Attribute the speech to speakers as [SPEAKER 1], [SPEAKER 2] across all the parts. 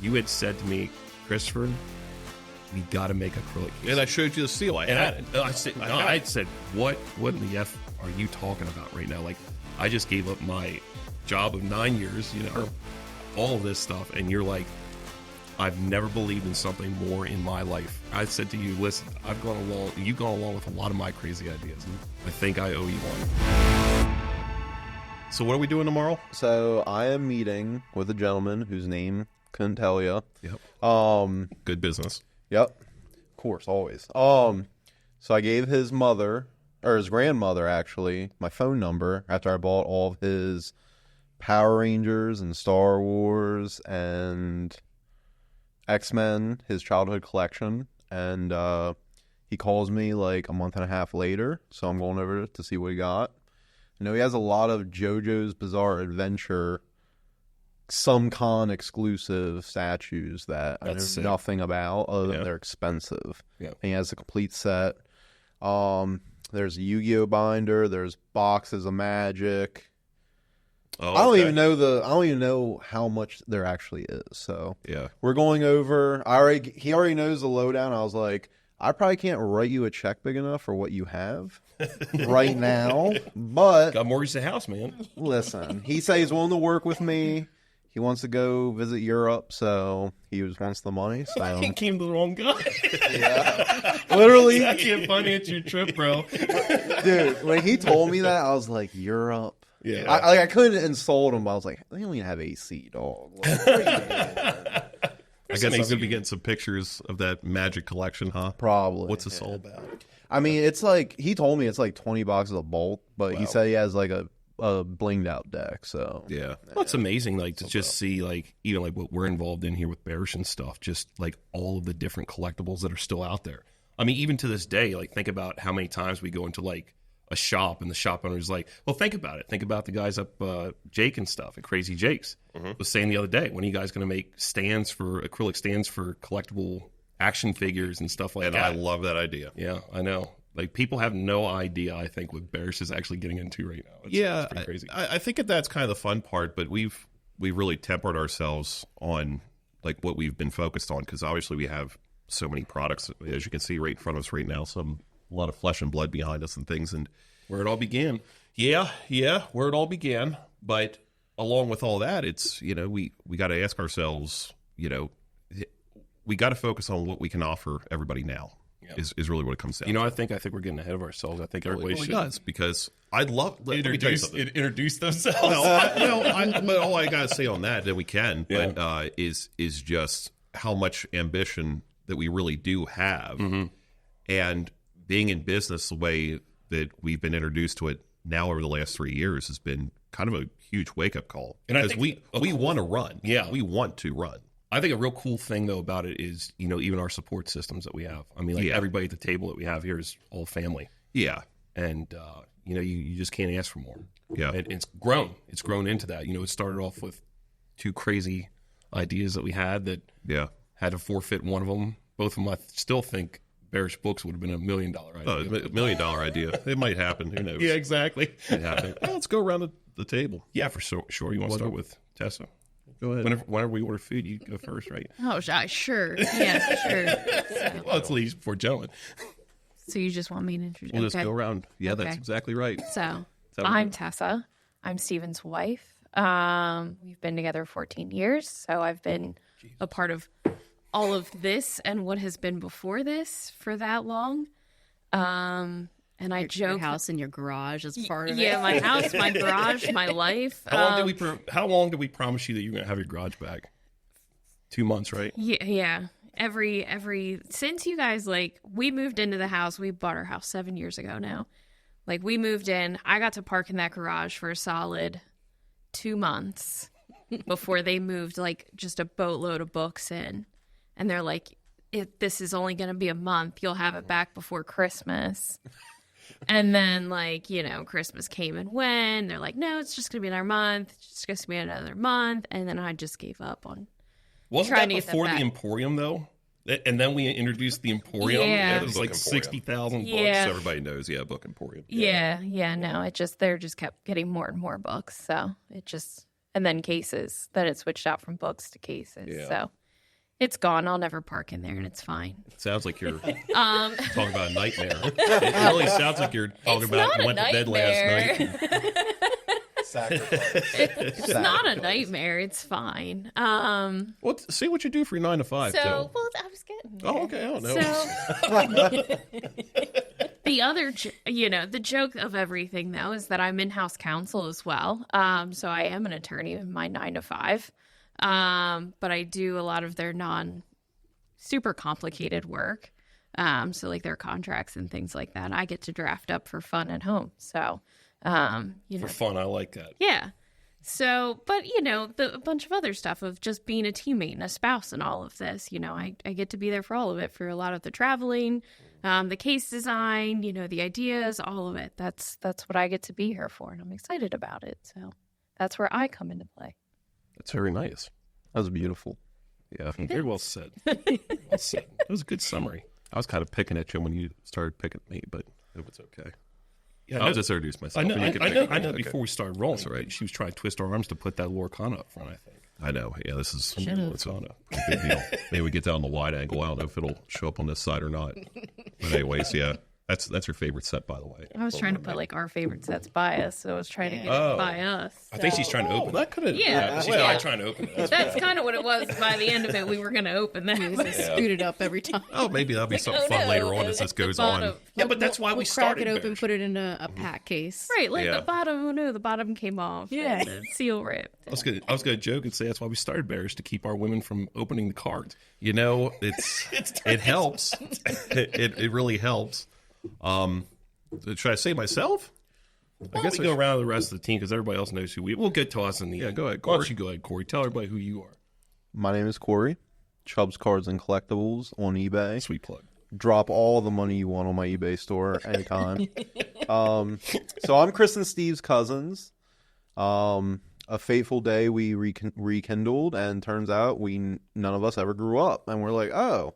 [SPEAKER 1] you had said to me, Christopher, we got to make acrylic case.
[SPEAKER 2] And I showed you the seal. I had it.
[SPEAKER 1] I said, what in the F are you talking about right now? Like, I just gave up my job of 9 years, all of this stuff. And you're like, I've never believed in something more in my life. I said to you, listen, you've gone along with a lot of my crazy ideas. And I think I owe you one.
[SPEAKER 2] So what are we doing tomorrow?
[SPEAKER 3] So I am meeting with a gentleman whose name couldn't tell you.
[SPEAKER 2] Yep. Good business.
[SPEAKER 3] Yep. Of course, always. So I gave his mother, or his grandmother actually, my phone number after I bought all of his Power Rangers and Star Wars and X-Men, his childhood collection. And he calls me like a month and a half later, so I'm going over to see what he got. I know he has a lot of JoJo's Bizarre Adventure, some con exclusive statues that I know nothing about other than they're expensive. Yeah. And he has a complete set. There's a Yu-Gi-Oh binder. There's boxes of Magic.
[SPEAKER 2] Oh,
[SPEAKER 3] I don't even know how much there actually is. So
[SPEAKER 2] yeah,
[SPEAKER 3] we're going over. He already knows the lowdown. I was like, I probably can't write you a check big enough for what you have right now. But
[SPEAKER 1] got mortgaged the house, man.
[SPEAKER 3] Listen, he says he's willing to work with me. He wants to go visit Europe, so he wants the money. So
[SPEAKER 1] He came to the wrong guy.
[SPEAKER 3] yeah, literally,
[SPEAKER 1] I can't finance your trip, bro.
[SPEAKER 3] Dude, when he told me that, I was like, Europe.
[SPEAKER 1] Yeah,
[SPEAKER 3] I couldn't insult him. But I was like, they don't even have AC, dog. Like, what are you doing?
[SPEAKER 2] I guess I'm going to be getting some pictures of that Magic collection, huh?
[SPEAKER 3] Probably.
[SPEAKER 2] What's this all about?
[SPEAKER 3] I mean, it's like, he told me it's like $20 a bolt, but he said he has like a blinged out deck. So
[SPEAKER 2] yeah,
[SPEAKER 1] well, it's amazing, like to just see like even like what we're involved in here with Bearish and stuff, just like all of the different collectibles that are still out there. I mean, even to this day, like think about how many times we go into like a shop and the shop owner is like, well, think about it. Think about the guys up Jake and stuff at Crazy Jake's. Was saying the other day, when are you guys going to make acrylic stands for collectible action figures and stuff like that?
[SPEAKER 2] I love that idea.
[SPEAKER 1] Yeah, I know. Like, people have no idea, I think, what Bearish is actually getting into right now. It's pretty crazy.
[SPEAKER 2] I think that's kind of the fun part, but we've really tempered ourselves on like what we've been focused on, because obviously we have so many products, as you can see right in front of us right now, a lot of flesh and blood behind us and things, and
[SPEAKER 1] where it all began.
[SPEAKER 2] Yeah, where it all began. But along with all that, it's, we got to ask ourselves, we got to focus on what we can offer everybody now. Yeah. Is really what it comes down to.
[SPEAKER 1] I think we're getting ahead of ourselves. I think everybody should.
[SPEAKER 2] Does, because I'd love
[SPEAKER 1] introduce themselves.
[SPEAKER 2] But all I got to say on that we can, but is just how much ambition that we really do have, and being in business the way that we've been introduced to it now over the last 3 years has been kind of a huge wake up call. Because we want to run. Yeah, we want to run.
[SPEAKER 1] I think a real cool thing, though, about it is, even our support systems that we have. I mean, everybody at the table that we have here is all family.
[SPEAKER 2] Yeah.
[SPEAKER 1] And, you just can't ask for more.
[SPEAKER 2] Yeah.
[SPEAKER 1] And it's grown. It's grown into that. It started off with 2 crazy ideas that we had that had to forfeit one of them. Both of them, I still think Bearish Books would have been $1 million idea.
[SPEAKER 2] Oh, $1 million idea. It might happen. Who knows?
[SPEAKER 1] Yeah, exactly.
[SPEAKER 2] It happen. Well, let's go around the table.
[SPEAKER 1] Yeah, for sure. You want to start with Tessa?
[SPEAKER 2] Go ahead.
[SPEAKER 1] Whenever we order food, you go first, right?
[SPEAKER 4] Oh, sure. Yeah, sure. So.
[SPEAKER 1] Well, it's ladies before gentlemen.
[SPEAKER 4] So you just want me to introduce?
[SPEAKER 2] We'll just go around. Yeah, that's exactly right.
[SPEAKER 4] So I'm Tessa. I'm Steven's wife. We've been together 14 years, so I've been a part of all of this and what has been before this for that long. And I joke,
[SPEAKER 5] your house and your garage is part of it.
[SPEAKER 4] Yeah, my house, my garage, my life.
[SPEAKER 1] How long did we promise you that you're going to have your garage back? 2 months, right?
[SPEAKER 4] Yeah. Since you guys, we moved into the house, we bought our house 7 years ago now. We moved in, I got to park in that garage for a solid 2 months before they moved, just a boatload of books in. And they're like, if this is only going to be a month, you'll have it back before Christmas. And then, Christmas came and went. They're like, no, it's just going to be another month. It's just going to be another month. And then I just gave up on
[SPEAKER 1] trying to get that back. Wasn't that before the Emporium, though? And then we introduced the Emporium.
[SPEAKER 4] Yeah.
[SPEAKER 1] It was like 60,000 books.
[SPEAKER 2] Everybody knows, Book Emporium.
[SPEAKER 4] Yeah, no, they just kept getting more and more books. So and then cases. Then it switched out from books to cases. Yeah. So It's gone. I'll never park in there, and it's fine.
[SPEAKER 2] It sounds like you're talking about a nightmare. It really sounds like you're talking about you went to bed last night.
[SPEAKER 4] It's not a nightmare. It's fine.
[SPEAKER 2] Well, see what you do for your 9 to 5.
[SPEAKER 4] So,
[SPEAKER 2] too.
[SPEAKER 4] well, I was getting there.
[SPEAKER 2] Oh, okay. I don't know.
[SPEAKER 4] So, the other, the joke of everything, though, is that I'm in-house counsel as well. So I am an attorney in my 9 to 5. But I do a lot of their super complicated work. So like their contracts and things like that, I get to draft up for fun at home. So,
[SPEAKER 1] For fun, I like that.
[SPEAKER 4] Yeah. So, but a bunch of other stuff of just being a teammate and a spouse and all of this, I get to be there for all of it, for a lot of the traveling, the case design, the ideas, all of it. That's what I get to be here for. And I'm excited about it. So that's where I come into play.
[SPEAKER 2] That's very nice.
[SPEAKER 3] That was beautiful.
[SPEAKER 2] Yeah.
[SPEAKER 1] Very well said. Well said. That was a good summary.
[SPEAKER 2] I was kind of picking at you when you started picking at me, but it was okay.
[SPEAKER 1] Yeah,
[SPEAKER 2] I'll just introduce myself.
[SPEAKER 1] I know.
[SPEAKER 2] and you can
[SPEAKER 1] I
[SPEAKER 2] pick
[SPEAKER 1] know.
[SPEAKER 2] at me.
[SPEAKER 1] I know.
[SPEAKER 2] Okay.
[SPEAKER 1] Before we started rolling,
[SPEAKER 2] That's all right.
[SPEAKER 1] she was trying to twist our arms to put that Lorcana up front. I think.
[SPEAKER 2] I know. Yeah, this is
[SPEAKER 5] Should've.
[SPEAKER 2] it's on a big deal. Maybe we get down on the wide angle. I don't know if it'll show up on this side or not. But anyways, yeah, that's your favorite set, by the way.
[SPEAKER 4] I was trying to put like our favorite sets by us, so I was trying to get
[SPEAKER 1] Oh.
[SPEAKER 4] it by us.
[SPEAKER 1] I think she's trying to open.
[SPEAKER 2] That could have.
[SPEAKER 4] Yeah.
[SPEAKER 1] She's not trying to open it.
[SPEAKER 4] That's kind of what it was. By the end of it, we were going to open that.
[SPEAKER 5] Scoot it up every time.
[SPEAKER 2] Oh, maybe that'll be something fun later on as this goes
[SPEAKER 4] bottom.
[SPEAKER 2] on.
[SPEAKER 1] Yeah, but that's why we
[SPEAKER 5] We'll
[SPEAKER 1] started.
[SPEAKER 5] crack it open,
[SPEAKER 1] Bearish.
[SPEAKER 5] put it in a pack case.
[SPEAKER 4] Right, like
[SPEAKER 2] Yeah.
[SPEAKER 4] the bottom. Oh no, the bottom came off.
[SPEAKER 5] Yeah.
[SPEAKER 4] and the seal ripped.
[SPEAKER 1] I was gonna joke and say that's why we started Bearish, to keep our women from opening the cards.
[SPEAKER 2] You know, it helps. It really helps. Should I say myself?
[SPEAKER 1] I guess we go around the rest of the team because everybody else knows who we. We'll get to us in the end.
[SPEAKER 2] go ahead,
[SPEAKER 1] Why don't
[SPEAKER 2] Corey.
[SPEAKER 1] you go ahead, Corey? Tell everybody who you are.
[SPEAKER 3] My name is Corey. Chubbs Cards and Collectibles on eBay.
[SPEAKER 1] Sweet plug.
[SPEAKER 3] Drop all the money you want on my eBay store anytime. So I'm Chris and Steve's cousins. A fateful day we rekindled, and turns out none of us ever grew up, and we're like, oh,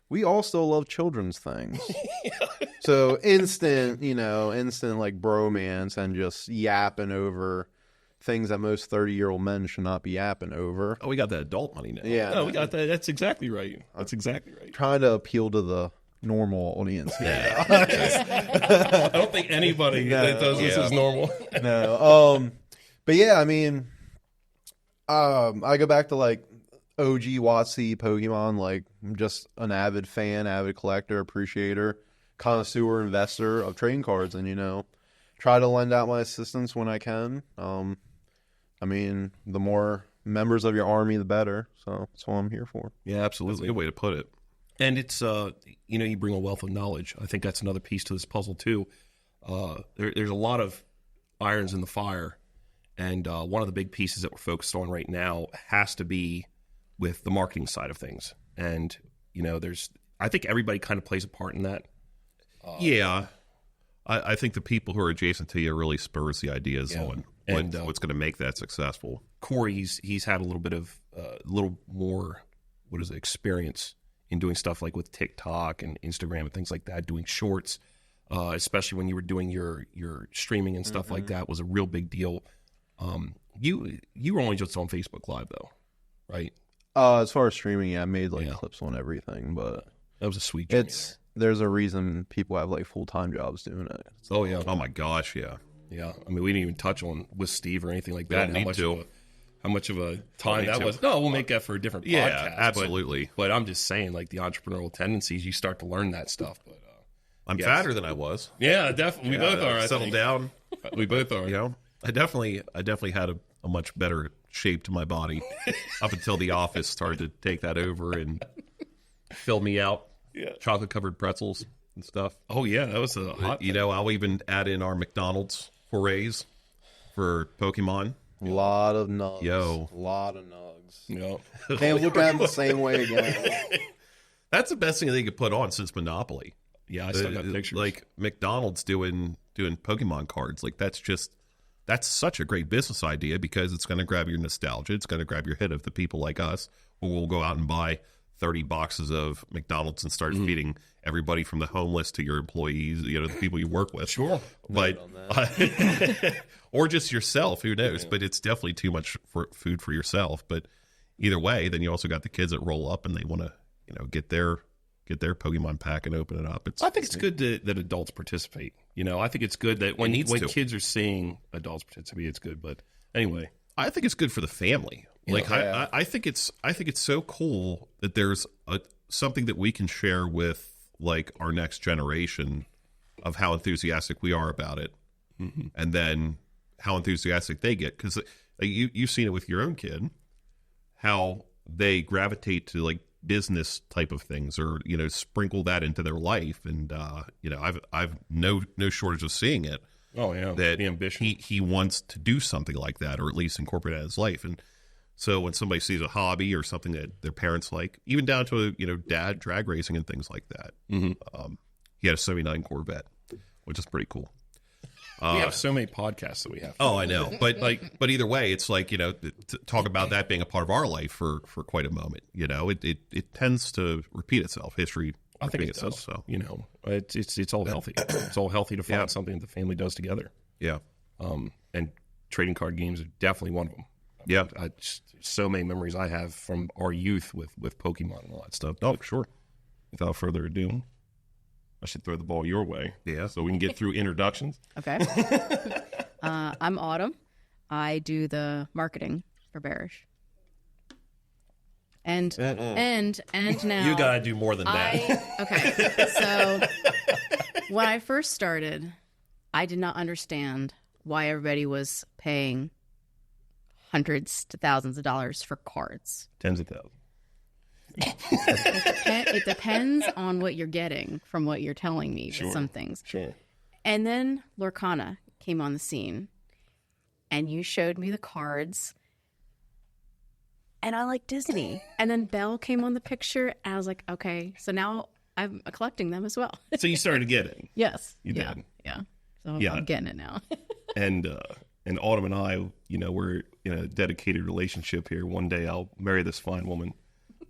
[SPEAKER 3] we all still love children's things. So instant like bromance and just yapping over things that most 30-year-old men should not be yapping over.
[SPEAKER 2] Oh, we got that adult money now.
[SPEAKER 3] Yeah,
[SPEAKER 1] No, we got that. That's exactly right. That's exactly right.
[SPEAKER 3] trying to appeal to the normal audience.
[SPEAKER 2] Yeah.
[SPEAKER 1] I don't think anybody that does this is normal.
[SPEAKER 3] No. But yeah, I mean, I go back to like OG WotC Pokemon. Like, I'm just an avid fan, avid collector, appreciator, connoisseur, investor of trading cards, and try to lend out my assistance when I can. I mean, the more members of your army, the better. So that's what I'm here for.
[SPEAKER 1] Yeah,
[SPEAKER 2] That's a
[SPEAKER 1] absolutely.
[SPEAKER 2] good way to put it.
[SPEAKER 1] And it's you bring a wealth of knowledge. I think that's another piece to this puzzle too. There's a lot of irons in the fire, and one of the big pieces that we're focused on right now has to be with the marketing side of things. And I think everybody kind of plays a part in that.
[SPEAKER 2] Yeah. I think the people who are adjacent to you really spurs the ideas on what's going to make that successful.
[SPEAKER 1] Corey, he's had a little bit of little more experience in doing stuff like with TikTok and Instagram and things like that, doing shorts, especially when you were doing your streaming and stuff like that, was a real big deal. You were only just on Facebook Live though, right?
[SPEAKER 3] As far as streaming, yeah, I made
[SPEAKER 1] Yeah.
[SPEAKER 3] clips on everything, but
[SPEAKER 1] That was a sweet journey.
[SPEAKER 3] there's a reason people have like full-time jobs doing it.
[SPEAKER 1] Oh yeah,
[SPEAKER 2] Oh, my gosh, yeah.
[SPEAKER 1] yeah. I mean, we didn't even touch on with Steve or anything like that.
[SPEAKER 2] don't need to.
[SPEAKER 1] How much of a time
[SPEAKER 2] need
[SPEAKER 1] that
[SPEAKER 2] to.
[SPEAKER 1] was? No, we'll make that for a different podcast.
[SPEAKER 2] Yeah, absolutely.
[SPEAKER 1] But I'm just saying, like the entrepreneurial tendencies, you start to learn that stuff. But
[SPEAKER 2] I'm
[SPEAKER 1] Yes.
[SPEAKER 2] fatter than I was.
[SPEAKER 1] yeah, definitely, we both are. I
[SPEAKER 2] Settled
[SPEAKER 1] think.
[SPEAKER 2] down.
[SPEAKER 1] We both are.
[SPEAKER 2] You know, I definitely had a much better shape to my body up until the office started to take that over and fill me out.
[SPEAKER 1] Yeah.
[SPEAKER 2] Chocolate covered pretzels and stuff.
[SPEAKER 1] Oh yeah, that was a hot.
[SPEAKER 2] I'll even add in our McDonald's forays for Pokemon.
[SPEAKER 3] A lot of nugs.
[SPEAKER 2] Yo.
[SPEAKER 3] A lot of nugs.
[SPEAKER 1] No.
[SPEAKER 3] Can't look at them the same way again.
[SPEAKER 2] That's the best thing they could put on since Monopoly.
[SPEAKER 1] Yeah, I still got pictures.
[SPEAKER 2] Like McDonald's doing Pokemon cards. Like that's such a great business idea because it's going to grab your nostalgia. It's going to grab your hit of the people like us who will go out and buy 30 boxes of McDonald's and start feeding everybody from the homeless to your employees, the people you work with.
[SPEAKER 1] Sure.
[SPEAKER 2] But or just yourself, who knows? But it's definitely too much for food for yourself. But either way, then you also got the kids that roll up and they want to, get their Pokemon pack and open it up.
[SPEAKER 1] I think it's good that adults participate. I think it's good that when kids are seeing adults participate, it's good. But anyway,
[SPEAKER 2] I think it's good for the family. I think it's so cool that there's something that we can share with like our next generation of how enthusiastic we are about it, and then how enthusiastic they get, because you've seen it with your own kid, how they gravitate to like business type of things, or sprinkle that into their life, and I've no shortage of seeing it.
[SPEAKER 1] Oh yeah,
[SPEAKER 2] that
[SPEAKER 1] the ambition.
[SPEAKER 2] He wants to do something like that, or at least incorporate it in his life. And so when somebody sees a hobby or something that their parents like, even down to dad drag racing and things like that, he had a '79 Corvette, which is pretty cool.
[SPEAKER 1] We have so many podcasts that we have.
[SPEAKER 2] Oh, I know, but but either way, it's like to talk about that being a part of our life for quite a moment. It tends to repeat itself. History,
[SPEAKER 1] I think it
[SPEAKER 2] itself.
[SPEAKER 1] does.
[SPEAKER 2] So
[SPEAKER 1] it's all healthy. It's all healthy to find something that the family does together.
[SPEAKER 2] Yeah,
[SPEAKER 1] and trading card games are definitely one of them.
[SPEAKER 2] Yeah,
[SPEAKER 1] so many memories I have from our youth with Pokemon and all that stuff.
[SPEAKER 2] Oh, sure.
[SPEAKER 1] Without further ado, I should throw the ball your way.
[SPEAKER 2] Yeah.
[SPEAKER 1] So we can get through introductions.
[SPEAKER 5] Okay. I'm Autumn. I do the marketing for Bearish. And now
[SPEAKER 2] you gotta do more than that.
[SPEAKER 5] Okay. So when I first started, I did not understand why everybody was paying hundreds to thousands of dollars for cards.
[SPEAKER 1] Tens of thousands.
[SPEAKER 5] It depends on what you're getting from what you're telling me with some things.
[SPEAKER 1] Sure.
[SPEAKER 5] And then Lorcana came on the scene, and you showed me the cards, and I like Disney. And then Belle came on the picture, and I was like, okay, so now I'm collecting them as well.
[SPEAKER 1] So you started getting.
[SPEAKER 5] Yes.
[SPEAKER 1] You did.
[SPEAKER 5] Yeah. So
[SPEAKER 1] Yeah.
[SPEAKER 5] I'm getting it now.
[SPEAKER 1] And Autumn and I, we're in a dedicated relationship here. One day I'll marry this fine woman.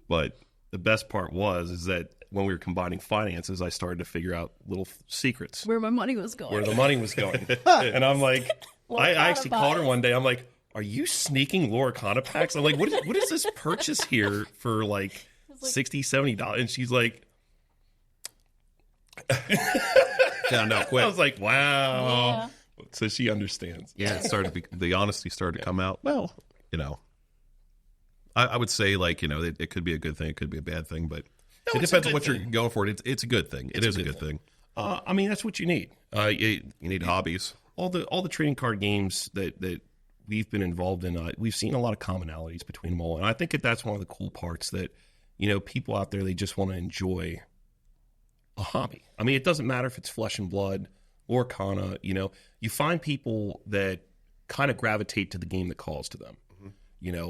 [SPEAKER 1] But the best part is that when we were combining finances, I started to figure out little secrets.
[SPEAKER 5] Where my money was going.
[SPEAKER 1] Where the money was going. And I'm like, I actually called her one day. I'm like, are you sneaking Lorcana packs? I'm like, what is this purchase here for like $60, $70? And she's like,
[SPEAKER 2] Found out quick.
[SPEAKER 1] I was like, wow.
[SPEAKER 5] Yeah.
[SPEAKER 1] So she understands.
[SPEAKER 2] Yeah, the honesty started to come out. Well, I would say it could be a good thing, it could be a bad thing, but it depends on what you're going for. It's a good thing. It is a good thing.
[SPEAKER 1] I mean, that's what you need.
[SPEAKER 2] You need hobbies.
[SPEAKER 1] All the trading card games that we've been involved in, we've seen a lot of commonalities between them all, and I think that's one of the cool parts that people out there, they just want to enjoy a hobby. I mean, it doesn't matter if it's flesh and blood or Lorcana. You find people that kind of gravitate to the game that calls to them.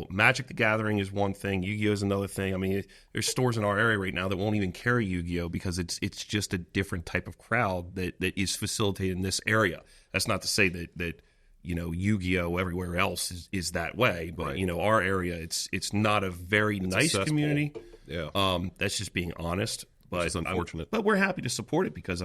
[SPEAKER 1] Magic the Gathering is one thing. Yu-Gi-Oh is another thing. I mean, there's stores in our area right now that won't even carry Yu-Gi-Oh because it's just a different type of crowd that is facilitated in this area. That's not to say that Yu-Gi-Oh everywhere else is that way, but
[SPEAKER 2] right.
[SPEAKER 1] Our area, it's not a very nice community.
[SPEAKER 2] Yeah.
[SPEAKER 1] That's just being honest. But
[SPEAKER 2] it's unfortunate.
[SPEAKER 1] But we're happy to support it because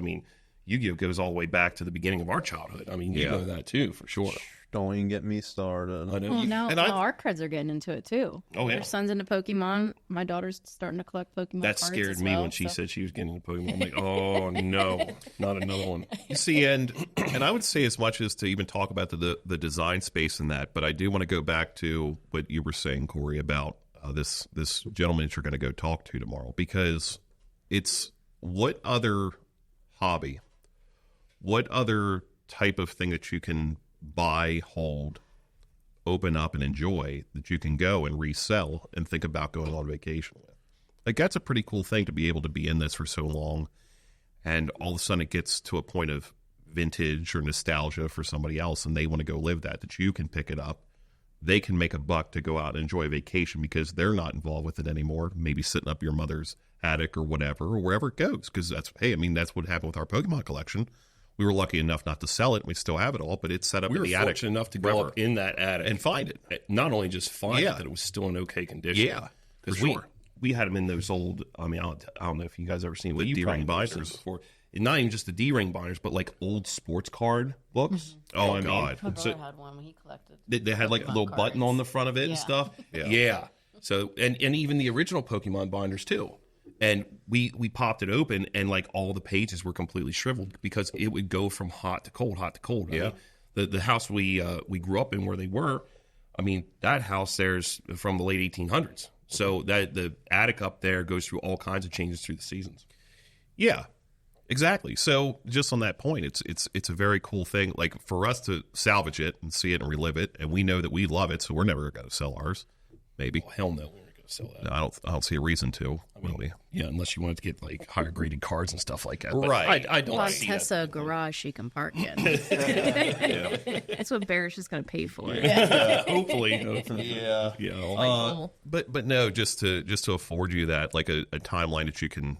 [SPEAKER 1] Yu-Gi-Oh goes all the way back to the beginning of our childhood. I mean, you know that too, for sure.
[SPEAKER 3] Don't even get me started.
[SPEAKER 1] I know.
[SPEAKER 5] Well, now our kids are getting into it too.
[SPEAKER 1] Oh, yeah.
[SPEAKER 5] Their son's into Pokemon. My daughter's starting to collect Pokemon
[SPEAKER 1] That
[SPEAKER 5] cards
[SPEAKER 1] scared
[SPEAKER 5] as
[SPEAKER 1] me
[SPEAKER 5] well,
[SPEAKER 1] when she said she was getting into Pokemon. I'm like, oh, no, not another one.
[SPEAKER 2] You see, and I would say as much as to even talk about the design space in that, but I do want to go back to what you were saying, Corey, about this gentleman that you're going to go talk to tomorrow, because it's what other hobby, what other type of thing that you can buy, hold, open up, and enjoy that you can go and resell and think about going on vacation with. Like, that's a pretty cool thing to be able to be in this for so long, and all of a sudden it gets to a point of vintage or nostalgia for somebody else, and they want to go live that you can pick it up. They can make a buck to go out and enjoy a vacation because they're not involved with it anymore, maybe sitting up your mother's attic or whatever, or wherever it goes, because that's what happened with our Pokemon collection. We were lucky enough not to sell it. We still have it all, but it's set up in the attic.
[SPEAKER 1] We were fortunate enough to go up in that attic
[SPEAKER 2] and find it.
[SPEAKER 1] Not only just find it, that it was still in okay condition.
[SPEAKER 2] Yeah,
[SPEAKER 1] because
[SPEAKER 2] sure.
[SPEAKER 1] we had them in those old. I mean, I don't know if you guys ever seen
[SPEAKER 2] the D-ring binders
[SPEAKER 1] before. Not even just the D-ring binders, but like old sports card books.
[SPEAKER 2] Oh my God!
[SPEAKER 5] My brother had one when he collected.
[SPEAKER 1] They had like a little button on the front of it and stuff.
[SPEAKER 2] Yeah.
[SPEAKER 1] So and even the original Pokemon binders too. And we popped it open, and like all the pages were completely shriveled because it would go from hot to cold, hot to cold. Right?
[SPEAKER 2] Yeah.
[SPEAKER 1] The house we grew up in where they were, I mean, that house there's from the late 1800s. So that the attic up there goes through all kinds of changes through the seasons.
[SPEAKER 2] Yeah, exactly. So just on that point, it's a very cool thing. Like for us to salvage it and see it and relive it, and we know that we love it, so we're never going to sell ours. Maybe.
[SPEAKER 1] Well, hell no, we're not going to sell that.
[SPEAKER 2] No, I don't see a reason to. Will we?
[SPEAKER 1] Yeah, unless you wanted to get like higher graded cards and stuff like that. But
[SPEAKER 2] Right.
[SPEAKER 1] I don't
[SPEAKER 5] Well,
[SPEAKER 1] see
[SPEAKER 5] Tessa garage she can park in.
[SPEAKER 4] That's what Bearish is going to pay for.
[SPEAKER 1] that. Hopefully.
[SPEAKER 3] Yeah.
[SPEAKER 2] But no, just to afford you that, like a timeline that you can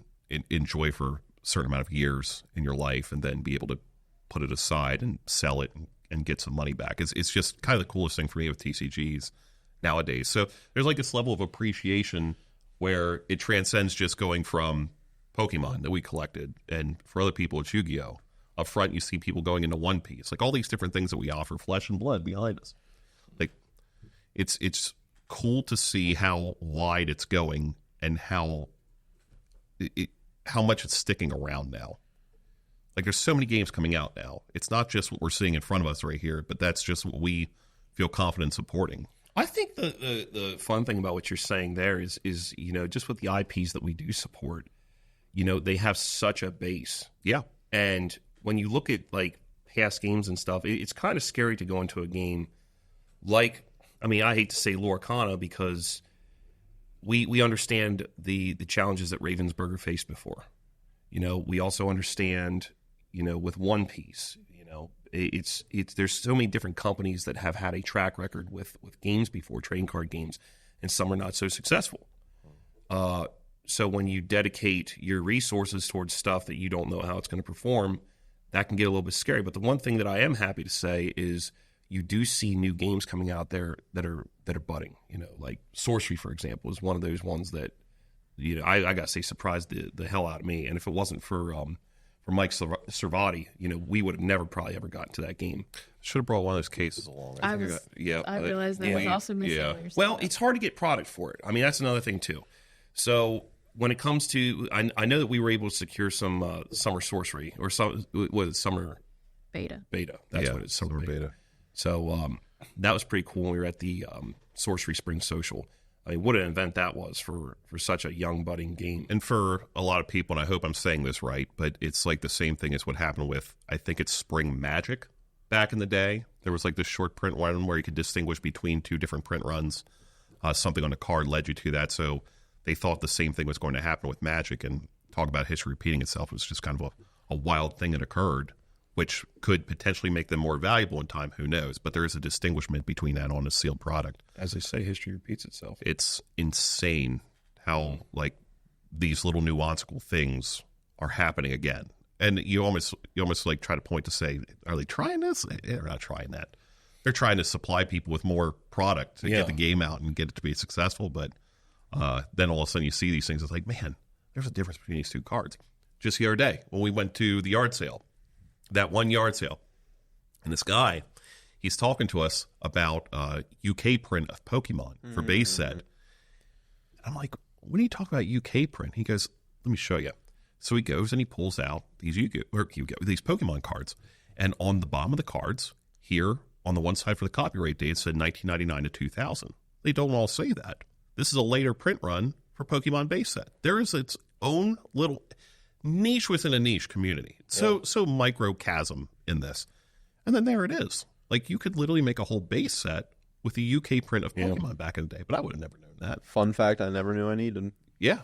[SPEAKER 2] enjoy for a certain amount of years in your life, and then be able to put it aside and sell it and get some money back. It's just kind of the coolest thing for me with TCGs nowadays. So there's like this level of appreciation where it transcends just going from Pokemon that we collected, and for other people it's Yu-Gi-Oh! Up front you see people going into One Piece, like all these different things that we offer, flesh and blood behind us. Like it's cool to see how wide it's going and how much it's sticking around now. Like there's so many games coming out now. It's not just what we're seeing in front of us right here, but that's just what we feel confident supporting.
[SPEAKER 1] I think the fun thing about what you're saying there is just with the IPs that we do support, they have such a base.
[SPEAKER 2] Yeah.
[SPEAKER 1] And when you look at like past games and stuff, it's kind of scary to go into a game like, I mean, I hate to say Lorcana because we understand the challenges that Ravensburger faced before. We also understand, with One Piece, it's there's so many different companies that have had a track record with games before, trading card games, and some are not so successful. So when you dedicate your resources towards stuff that you don't know how it's going to perform, that can get a little bit scary. But the one thing that I am happy to say is you do see new games coming out there that are budding. Like Sorcery, for example, is one of those ones that I gotta say surprised the hell out of me. And if it wasn't for Mike Servati, we would have never probably ever gotten to that game.
[SPEAKER 2] Should have brought one of those cases along.
[SPEAKER 4] I realized that was also missing.
[SPEAKER 2] Yeah.
[SPEAKER 1] Well, it's hard to get product for it. I mean, that's another thing too. So when it comes to, I know that we were able to secure some Summer Sorcery or Summer
[SPEAKER 4] Beta.
[SPEAKER 1] That's what it's, Summer Beta. So that was pretty cool when we were at the Sorcery Spring Social. I mean, what an event that was for such a young, budding game.
[SPEAKER 2] And for a lot of people, and I hope I'm saying this right, but it's like the same thing as what happened with, I think it's Spring Magic back in the day. There was like this short print one where you could distinguish between two different print runs. Something on a card led you to that. So they thought the same thing was going to happen with Magic, and talk about history repeating itself. It was just kind of a wild thing that occurred, which could potentially make them more valuable in time. Who knows? But there is a distinguishment between that on a sealed product.
[SPEAKER 1] As they say, history repeats itself.
[SPEAKER 2] It's insane how like these little nuanceical things are happening again. And you almost like try to point to say, are they trying this? They're not trying that. They're trying to supply people with more product to get the game out and get it to be successful. But then all of a sudden you see these things. It's like, man, there's a difference between these two cards. Just the other day when we went to the yard sale, that one yard sale, and this guy, he's talking to us about UK print of Pokemon for base set. And I'm like, when are you talking about UK print? He goes, let me show you. So he goes and he pulls out these these Pokemon cards. And on the bottom of the cards, here on the one side for the copyright date, it said 1999 to 2000. They don't all say that. This is a later print run for Pokemon base set. There is its own little niche within a niche community. So microcosm in this. And then there it is. Like you could literally make a whole base set with the UK print of Pokemon back in the day, but I would have never known that.
[SPEAKER 3] Fun fact I never knew I needed.
[SPEAKER 2] Yeah.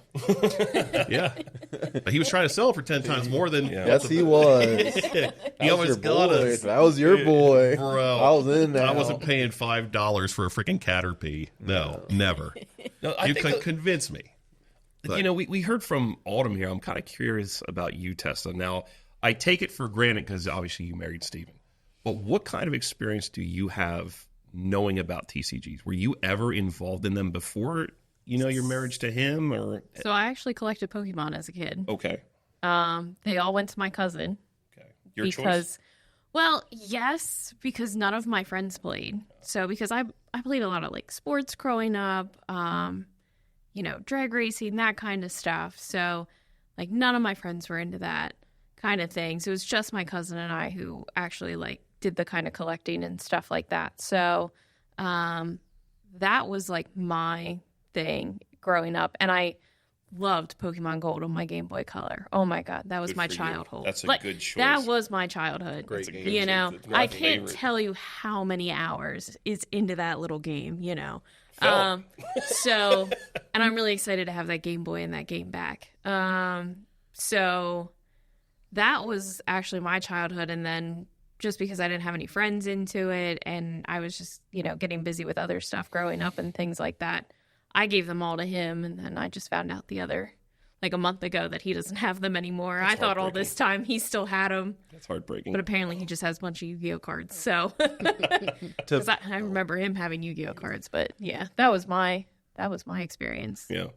[SPEAKER 2] Yeah. But he was trying to sell it for 10 times more than...
[SPEAKER 3] Yes, he was.
[SPEAKER 2] He almost got us.
[SPEAKER 3] That was your boy.
[SPEAKER 2] Bro.
[SPEAKER 3] I was in there.
[SPEAKER 2] I wasn't paying $5 for a freaking Caterpie. No, never.
[SPEAKER 1] No,
[SPEAKER 2] You couldn't convince me. But,
[SPEAKER 1] we heard from Autumn here. I'm kind of curious about you, Tessa. Now, I take it for granted because obviously you married Steven. But what kind of experience do you have knowing about TCGs? Were you ever involved in them before, your marriage to him? Or
[SPEAKER 4] So I actually collected Pokemon as a kid.
[SPEAKER 1] Okay.
[SPEAKER 4] They all went to my cousin.
[SPEAKER 1] Okay. Your
[SPEAKER 4] because,
[SPEAKER 1] choice?
[SPEAKER 4] Well, yes, because none of my friends played. So because I played a lot of like sports growing up, drag racing, that kind of stuff. So like none of my friends were into that kind of thing. So it was just my cousin and I who actually like did the kind of collecting and stuff like that. So that was like my thing growing up. And I loved Pokemon Gold on my Game Boy Color. Oh my God, that was
[SPEAKER 1] Good
[SPEAKER 4] my
[SPEAKER 1] for you.
[SPEAKER 4] childhood.
[SPEAKER 1] That's a good choice.
[SPEAKER 4] That was my childhood.
[SPEAKER 2] Great game.
[SPEAKER 4] You know,
[SPEAKER 1] It's my
[SPEAKER 4] I can't
[SPEAKER 1] favorite.
[SPEAKER 4] tell you how many hours is into that little game, you know.
[SPEAKER 1] Phil.
[SPEAKER 4] So, and I'm really excited to have that Game Boy and that game back. So that was actually my childhood. And then just because I didn't have any friends into it and I was just, getting busy with other stuff growing up and things like that, I gave them all to him. And then I just found out like a month ago that he doesn't have them anymore. I thought all this time he still had them.
[SPEAKER 1] That's heartbreaking.
[SPEAKER 4] But apparently he just has a bunch of Yu-Gi-Oh cards. So 'cause I remember him having Yu-Gi-Oh cards, but yeah, that was my experience
[SPEAKER 1] Yeah.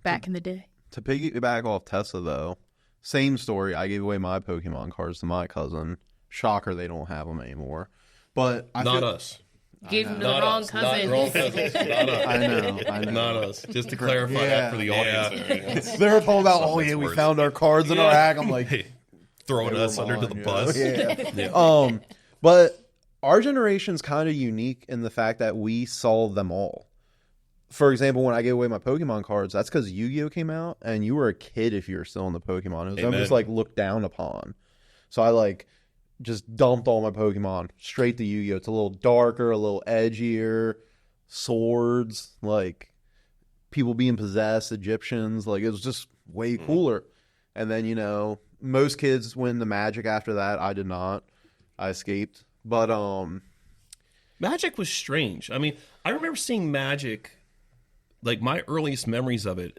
[SPEAKER 4] back in the day.
[SPEAKER 3] To piggyback off Tessa, though, same story. I gave away my Pokemon cards to my cousin. Shocker, they don't have them anymore. But I
[SPEAKER 1] Not
[SPEAKER 3] feel,
[SPEAKER 1] us.
[SPEAKER 4] Gave him to the
[SPEAKER 1] Not
[SPEAKER 4] wrong
[SPEAKER 1] us.
[SPEAKER 4] cousin.
[SPEAKER 1] Not wrong cousins. Not us.
[SPEAKER 3] I know.
[SPEAKER 1] Not us. Just to clarify that for the audience. there.
[SPEAKER 3] They were talking about,
[SPEAKER 2] Something's
[SPEAKER 3] we
[SPEAKER 2] worse.
[SPEAKER 3] found our cards in our rack. I'm like,
[SPEAKER 2] Throwing
[SPEAKER 3] they were
[SPEAKER 2] us under to the
[SPEAKER 3] mine,
[SPEAKER 2] bus.
[SPEAKER 3] Yeah. But our generation's kind of unique in the fact that we saw them all. For example, when I gave away my Pokemon cards, that's because Yu-Gi-Oh came out, and you were a kid if you were still in the Pokemon. It was
[SPEAKER 2] Amen.
[SPEAKER 3] almost like looked down upon. So I just dumped all my Pokemon straight to Yu-Gi-Oh. It's a little darker, a little edgier, swords, like people being possessed, Egyptians. Like it was just way cooler. And then, most kids win the Magic after that. I did not. I escaped. But
[SPEAKER 1] Magic was strange. I mean, I remember seeing Magic, like my earliest memories of it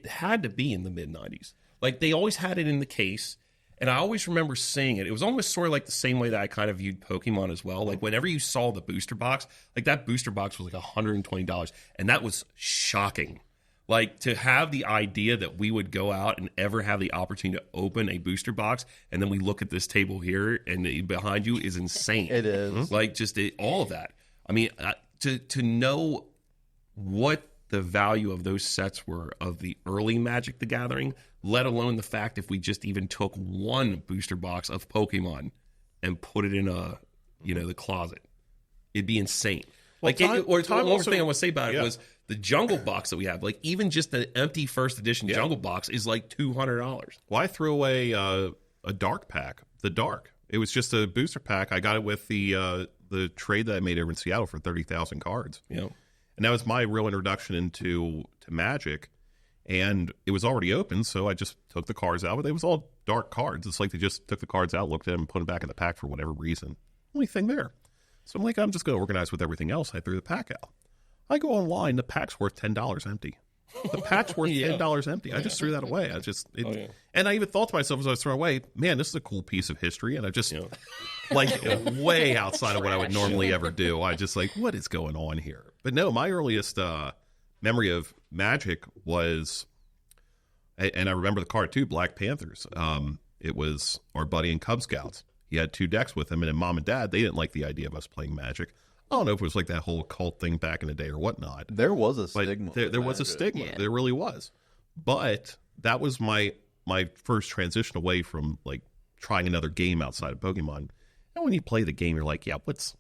[SPEAKER 1] had to be in the mid-90s. Like they always had it in the case, and I always remember seeing it. It was almost sort of like the same way that I kind of viewed Pokemon as well. Like whenever you saw the booster box, like that booster box was like $120, and that was shocking. Like to have the idea that we would go out and ever have the opportunity to open a booster box, and then we look at this table here, and behind you is insane.
[SPEAKER 3] it is.
[SPEAKER 1] Like just all of that. I mean, to know what the value of those sets were of the early Magic the Gathering, let alone the fact if we just even took one booster box of Pokemon and put it in the closet, it'd be insane.
[SPEAKER 2] Well,
[SPEAKER 1] One more thing I
[SPEAKER 2] also-
[SPEAKER 1] want to say about it was the Jungle Box that we have. Like even just the empty first edition Jungle Box is like $200.
[SPEAKER 2] Well, I threw away a dark pack, the dark. It was just a booster pack. I got it with the trade that I made over in Seattle for 30,000 cards.
[SPEAKER 1] You know,
[SPEAKER 2] And that was my real introduction to Magic. And it was already open, so I just took the cards out. But it was all dark cards. It's like they just took the cards out, looked at them, and put them back in the pack for whatever reason. Only thing there. So I'm like, I'm just going to organize with everything else. I threw the pack out. I go online, the pack's worth $10 empty. The pack's worth $10 empty. I just threw that away. And I even thought to myself as I was throwing away, man, this is a cool piece of history. And I just, way outside of what I would normally ever do. I just like, what is going on here? But no, my earliest memory of Magic was, and I remember the card too, Black Panthers. It was our buddy in Cub Scouts. He had 2 decks with him, and then Mom and Dad, they didn't like the idea of us playing Magic. I don't know if it was like that whole cult thing back in the day or whatnot.
[SPEAKER 3] There was a
[SPEAKER 2] But
[SPEAKER 3] stigma.
[SPEAKER 2] there was a stigma.
[SPEAKER 4] Yeah.
[SPEAKER 2] There really was. But that was my first transition away from like trying another game outside of Pokemon. And when you play the game, you're like, yeah, what's this?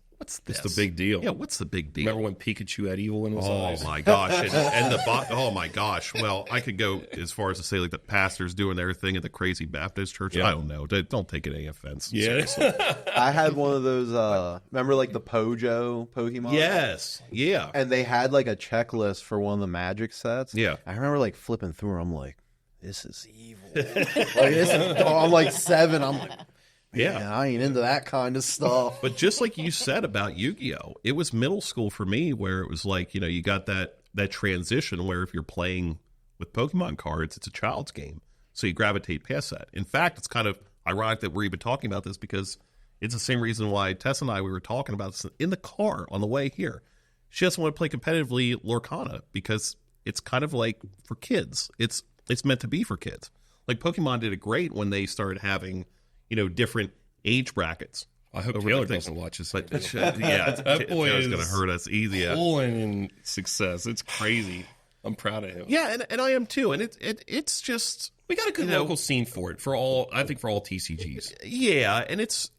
[SPEAKER 1] it's the big deal.
[SPEAKER 2] Yeah, what's the big deal?
[SPEAKER 1] Remember when Pikachu had evil in his
[SPEAKER 2] Oh
[SPEAKER 1] eyes?
[SPEAKER 2] my gosh! And the oh my gosh! Well, I could go as far as to say like the pastors doing their thing at the crazy Baptist church.
[SPEAKER 1] Yeah.
[SPEAKER 2] I don't know. Don't take it any offense.
[SPEAKER 1] Yeah.
[SPEAKER 3] I had one of those. Remember, like the Pojo Pokemon?
[SPEAKER 2] Yes. Yeah.
[SPEAKER 3] And they had like a checklist for one of the Magic sets.
[SPEAKER 2] Yeah.
[SPEAKER 3] I remember like flipping through. I'm like, this is evil. I'm like 7. I'm like,
[SPEAKER 2] Yeah.
[SPEAKER 3] man, I ain't into that kind of stuff.
[SPEAKER 2] But just like you said about Yu-Gi-Oh, it was middle school for me where it was like, you got that transition where if you're playing with Pokemon cards, it's a child's game. So you gravitate past that. In fact, it's kind of ironic that we're even talking about this because it's the same reason why Tess and I, we were talking about this in the car on the way here. She doesn't want to play competitively Lorcana because it's kind of like for kids. It's meant to be for kids. Like Pokemon did it great when they started having, different age brackets
[SPEAKER 1] I hope
[SPEAKER 2] over
[SPEAKER 1] Taylor
[SPEAKER 2] the thing.
[SPEAKER 1] doesn't watch this.
[SPEAKER 2] But yeah,
[SPEAKER 1] That boy
[SPEAKER 2] Taylor's
[SPEAKER 1] is
[SPEAKER 2] going to hurt us easy. Yeah.
[SPEAKER 1] pulling in success. It's crazy. I'm proud of him.
[SPEAKER 2] Yeah, and I am too. And it's just
[SPEAKER 1] We got a good local scene for it. I think for all TCGs.
[SPEAKER 2] yeah, and it's